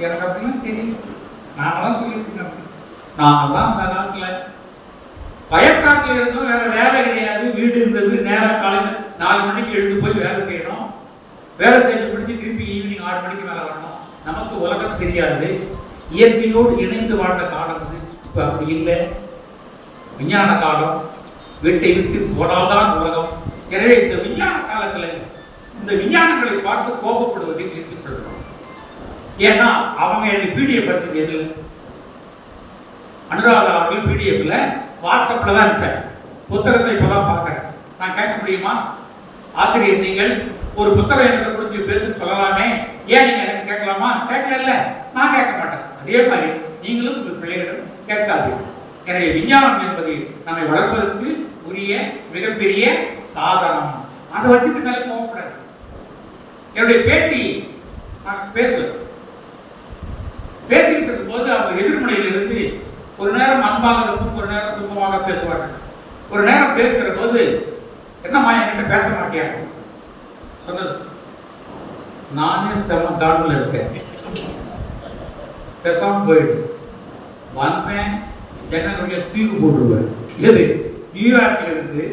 G: எனக்கு அப்படிலாம் தெரியல. நாங்களாம் சொல்லியிருக்கேன். நாங்கெல்லாம் அந்த காலத்துல வயக்காட்டில் இருந்தோம், வேற வேலை கிடையாது. வீடு இருந்தது. நேரம் காலையில் 4 மணிக்கு எழுந்து போய் வேலை செய்யணும். வேலை செஞ்சு பிடிச்சி திருப்பி ஈவினிங் 6 மணிக்கு மேலே வரணும். நமக்கு உலகம் தெரியாது. இயற்கையோடு இணைந்து வாழ்ந்த காலம் இது. இப்போ அப்படி இல்லை. விஞ்ஞான காலம். வீட்டை விட்டு போனால்தான் உலகம். எனவே இந்த விஞ்ஞான காலத்தில் இந்த விஞ்ஞானங்களை பார்த்து கோபப்படுவதை நிறுத்திக் கொள்ளணும். ஏன்னா அவங்க எனக்கு பிடிஎஃப் படிச்சது எதில்? அனுராதா அவர்கள் பிடிஎஃப்ல வாட்ஸ்அப்ல தான் இருந்துச்சார். புத்தகத்தை இப்பதான் பார்க்கிறேன். நான் கேட்க முடியுமா? ஆசிரியர், நீங்கள் ஒரு புத்தகம் எனக்கு கொடுத்து பேசுன்னு சொல்லலாமே, ஏன் நீங்க எனக்கு கேட்கலாமா? கேட்கல. நான் கேட்க மாட்டேன். அதே மாதிரி நீங்களும் உங்கள் பிள்ளைகளிடம் கேட்காதீர்கள். எனவே விஞ்ஞானம் என்பது நம்மை வளர்ப்பதற்கு உரிய மிகப்பெரிய சாதனம். அதை வச்சுட்டு மேலே போகக்கூடாது. என்னுடைய பேட்டி நான் பேசிக்கிட்டு இருக்கும்போது அவங்க எதிர்மனையிலிருந்து ஒரு நேரம் அன்பாக இருக்கும், ஒரு நேரம் துன்பமாக பேசுவார்கள். ஒரு நேரம் பேசுகிற போது என்னம்மா என்கிட்ட பேச மாட்டியா சொன்னது, நானே செம காண்டில் இருக்கேன், பேசாம போயிடு, வந்தேன் ஜனங்களுடைய தீர்வு போட்டுருவேன். எது நியூயார்க்ல இருந்து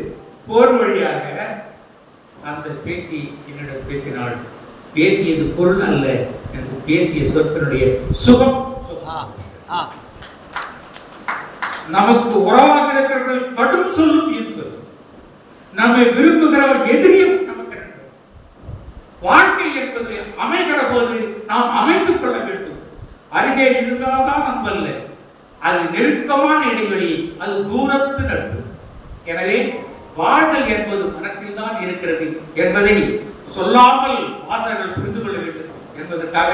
G: போர் வழியாக அந்த பேட்டி என்னிடம் பேசினாள். பேசியது பொருள் அல்ல, எனக்கு பேசிய சொற்களுடைய சுகம். நமக்கு உறவாக இருக்கிறவர்கள் கடும் சொல்லும் சொல், நம்மை விரும்புகிறவர் எதிரியும் நமக்கு. வாழ்க்கை என்பது அமைகிற போது நாம் அமைத்துக் கொள்ள வேண்டும். அருகே இருந்தால்தான் நம்பல்ல, அது நெருக்கமான இடைவெளி, அது தூரத்து நட்பு. எனவே வாழ்தல் என்பது மனத்தில் தான் இருக்கிறது என்பதை சொல்லாமல் வாசகர்கள் புரிந்து கொள்ள வேண்டும் என்பதற்காக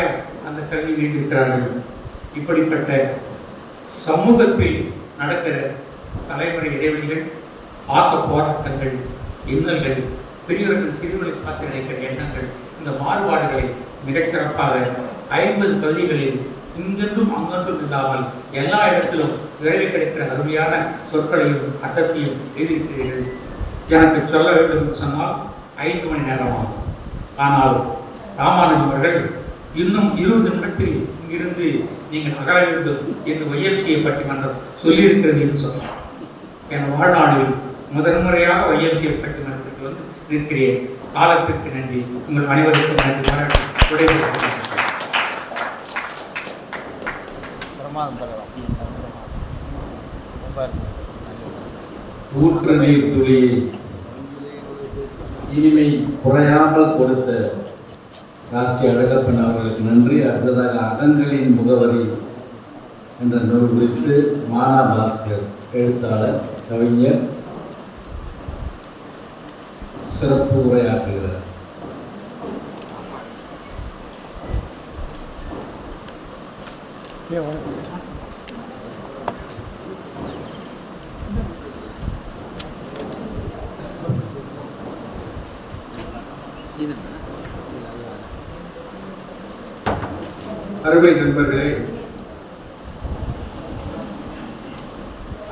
G: அந்த கல்வி எழுதியிருக்கிறார்கள். இப்படிப்பட்ட சமூகத்தில் நடக்கிற தலைமுறை இடைவெளிகள், பாச போராட்டங்கள், இன்னல்கள், பெரியவர்கள் சிறுவர்களை பார்த்து நினைக்கிற எண்ணங்கள், இந்த மாறுபாடுகளை மிகச்சிறப்பாக 50 பகுதிகளில் இங்கென்றும் அங்கொன்றும் இல்லாமல் எல்லா இடத்திலும் வேலை கிடைக்கிற அருமையான சொற்களையும் அர்த்தத்தையும் எழுதியிருக்கிறீர்கள். எனக்கு சொல்ல வேண்டும் என்று சொன்னால் 5 மணி நேரம் ஆகும். ஆனால் ராமானுஜம் அவர்கள் இன்னும் 20 நிமிடத்தில் இங்கிருந்து நீங்கள் அகல வேண்டும் என்று YMCA பட்டிமன்றம் சொல்லியிருக்கிறது என்று சொன்னார். என் வாழ்நாளில் முதன்முறையாக YMCA பட்டிமன்றத்துக்கு வந்து நிற்கிறேன். காலத்திற்கு நன்றி. உங்கள் அனைவருக்கும் நன்றி.
B: ஊற்று நீர் துளியை இனிமை குறையாமல் கொடுத்த ராசி அழகப்பன் அவர்களுக்கு நன்றி. அடுத்ததாக அகங்களின் முகவரி என்ற நூல் குறித்து மானா பாஸ்கர் எழுத்தாளர், கவிஞர் சிறப்பு உரையாற்றுகிறார்.
H: அருமை நண்பர்களே,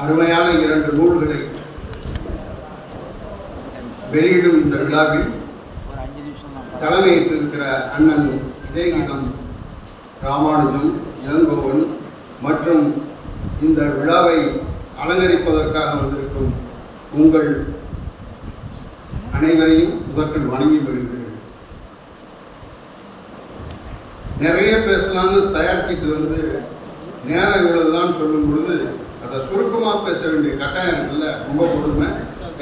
H: அருமையான 2 நூல்களை வெளியிடும் இந்த விழாவில் தலைமையேற்றிருக்கிற அண்ணன் இதயகீதம் ராமானுஜம், இளங்கோவன் மற்றும் இந்த விழாவை அலங்கரிப்பதற்காக வந்திருக்கும் உங்கள் அனைவரையும் முதற்கண் வணங்கி வருகிறேன். நிறைய பேசலாம்னு தயாரிச்சுட்டு வந்து நேரம் இவ்வளவுதான் சொல்லும் பொழுது அதை சுருக்கமாக பேச வேண்டிய கட்டாயம் இருக்குல்ல, ரொம்ப கொடுமை.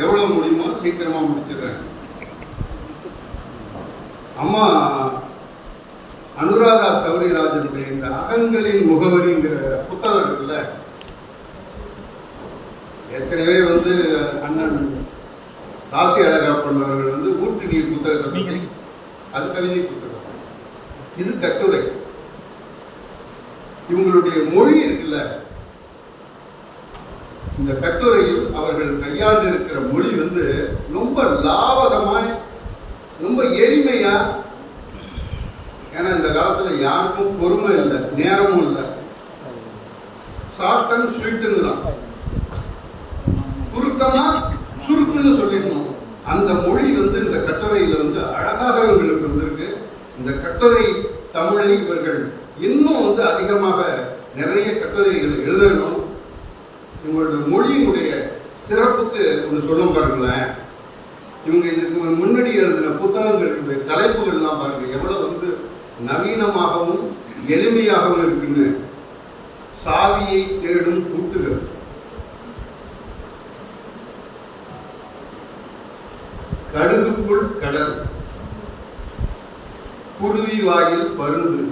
H: எவ்வளோ முடியுமோ சீக்கிரமா முடிச்சிடுறேன். அம்மா அனுராதா சௌரிராஜனுடைய இந்த அகங்களின் முகவரிங்கிற புத்தகம் இருக்குல்ல, ஏற்கனவே வந்து அண்ணன் ராசி அழகப்பன் அவர்கள் வந்து ஊற்று நீர் புத்தகத்தை பற்றி, அது கவிதை புத்தகம், இது கட்டுரை. இவங்களுடைய மொழி இருக்குல்ல, இந்த கட்டுரையில் அவர்கள் கையாண்டு இருக்கிற மொழி வந்து ரொம்ப லாவகமாய், ரொம்ப எளிமையா. ஏன்னா இந்த காலத்துல யாருக்கும் பொறுமை இல்லை, நேரமும் இல்லை. ஷார்ட் அண்ட் ஸ்வீட்டுன்னு தான், சுருக்கமா சுருக்குன்னு சொல்லிடணும். அந்த மொழி வந்து இந்த கட்டுரையில வந்து அழகாக இவங்களுக்கு வந்திருக்கு. இந்த கட்டுரை தமிழை இவர்கள் இன்னும் வந்து அதிகமாக நிறைய கட்டுரைகளை எழுதணும். இவங்களுடைய மொழியினுடைய சிறப்புக்கு ஒன்று சொல்லும் பாருங்களேன். இவங்க இதுக்கு முன்னாடி எழுதின புத்தகங்களுடைய தலைப்புகள்லாம் பாருங்க, எவ்வளவு வந்து நவீனமாகவும் எளிமையாகவும் இருக்குன்னு. சாவியை தேடும் கூட்டுகள், கடுகுக்குள் கடல், குருவி வாயில் பருந்து,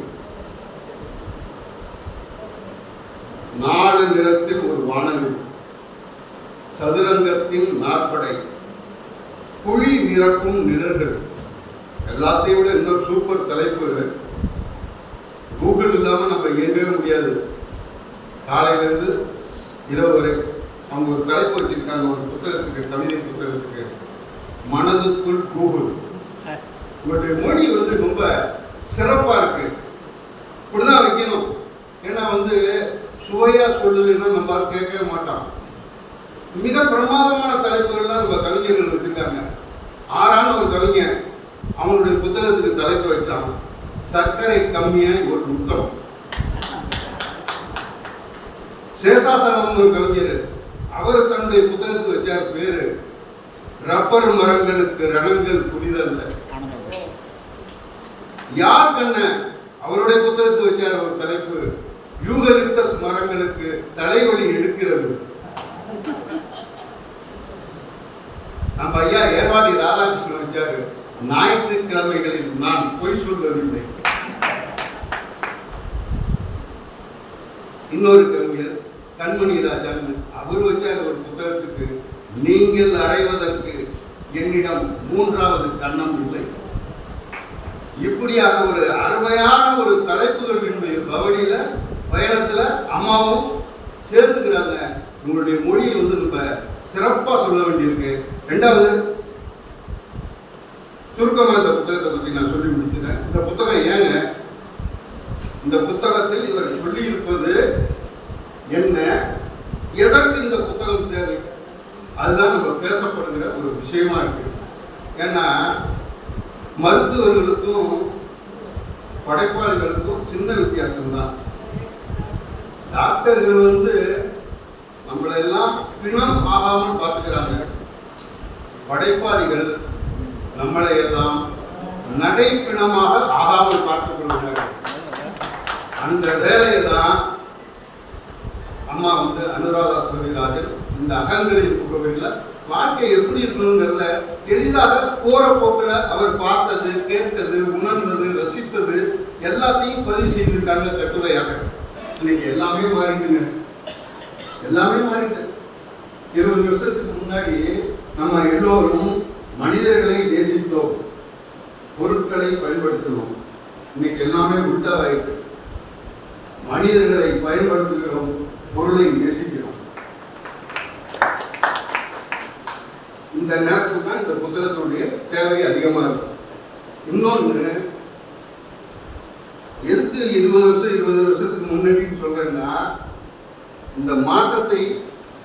H: 4 நிறத்தில் ஒரு வானவில், சதுரங்கத்தின் நாற்படை, குழி நிரப்பும் நிழல்கள். எல்லாத்தையும் விட இன்னொரு சூப்பர் தலைப்பு, கூகுள் இல்லாம நம்ம இயங்கவே முடியாது. காலையிலிருந்து இரவு வரை அவங்க ஒரு தலைப்பு வச்சிருக்காங்க ஒரு புத்தகத்துக்கு, கவிதை புத்தகத்துக்கு, மனதுக்குள் கூகுள். உங்களுடைய மொழி வந்து ரொம்ப சிறப்பா இருக்கு, இப்படிதான் வைக்கணும். ஏன்னா வந்து சுவையா சொல்லலைன்னா நம்ம கேட்கவே மாட்டோம். மிக பிரமாதமான தலைப்புகள்லாம் நம்ம கவிஞர்கள் வச்சிருக்காங்க. ஆறான ஒரு கவிஞர் அவனுடைய புத்தகத்துக்கு தலைப்பு வச்சான், சர்க்கரை கம்மியாய் ஒரு முத்தம். சேஷாசலம் ஒரு கவிஞர், அவர் தன்னுடைய புத்தகத்துக்கு வச்சார் பேரு, ரப்பர் மரங்களுக்கு ரணங்கள் புரிதல்ல. யார் கண்ண அவருடைய புத்தகத்துக்கு வச்சார் ஒரு தலைப்பு, யூகலிப்டஸ் மரங்களுக்கு தலைவலி எடுக்கிறது. நம்ம ஐயா ஏர்வாடி ராதாகிருஷ்ணன் வச்சாரு, ஞாயிற்றுக்கிழமைகளில் நான் பொய் சொல்வதில்லை. இன்னொரு கவிஞர் கண்மணி ராஜா, அவர் வச்சார் ஒரு புத்தகத்துக்கு, நீங்கள் அறைவதற்கு என்னிடம் மூன்றாவது கண்ணம் இல்லை. இப்படியாக ஒரு அருமையான ஒரு தலைப்புகளினுடைய பவனியில பயணத்துல அம்மாவும் சேர்த்துக்கிறாங்க. உங்களுடைய மொழியை வந்து நம்ம சிறப்பா சொல்ல வேண்டியிருக்கு. ரெண்டாவது, சுருக்கமா இந்த புத்தகத்தை பத்தி நான் சொல்லி முடிச்சிட்டேன். இந்த புத்தகம் ஏங்க, இந்த புத்தகத்தில் இவர் சொல்லி இருப்பது என்ன, எதற்கு இந்த புத்தகம் தேவை, அதுதான் நம்ம பேசப்படுகிற ஒரு விஷயமா இருக்கு. ஏன்னா மருத்துவர்களுக்கும் படைப்பாளிகளுக்கும் சின்ன வித்தியாசம்தான். டாக்டர்கள் வந்து நம்மளை எல்லாம் பிணம் ஆகாமல் பார்த்துக்கிறாங்க. படைப்பாளிகள் நம்மளை எல்லாம் நடைப்பிணமாக ஆகாமல் பார்த்துக் கொள்கிறார்கள். அந்த வேலையை தான் அம்மா வந்து அனுராதா ஸ்ரீராஜன் இந்த அகங்களின் முகவரியில் வாழ்க்கை எப்படி இருக்கணுங்கிறத எளிதாக போற போக்கில் அவர் பார்த்தது, கேட்டது, உணர்ந்தது, ரசித்தது எல்லாத்தையும் பதிவு செய்திருக்காங்க கட்டுரையாக. இன்னைக்கு எல்லாமே மாறிடுங்க, எல்லாமே மாறிட்டு. 20 வருஷத்துக்கு முன்னாடி நம்ம எல்லோரும் மனிதர்களை நேசித்தோம், பொருட்களை பயன்படுத்தினோம். இன்னைக்கு எல்லாமே உள்டாவாயிட்டு. மனிதர்களை பயன்படுத்துகிறோம், பொருளை நேசிக்கிறோம். இந்த நேரத்தில் தான் இந்த புத்தகத்தினுடைய தேவை அதிகமா இருக்கும். இன்னொன்று, எதுக்கு 20 வருஷத்துக்கு முன்னாடின்னு சொல்றேன்னா, இந்த மாற்றத்தை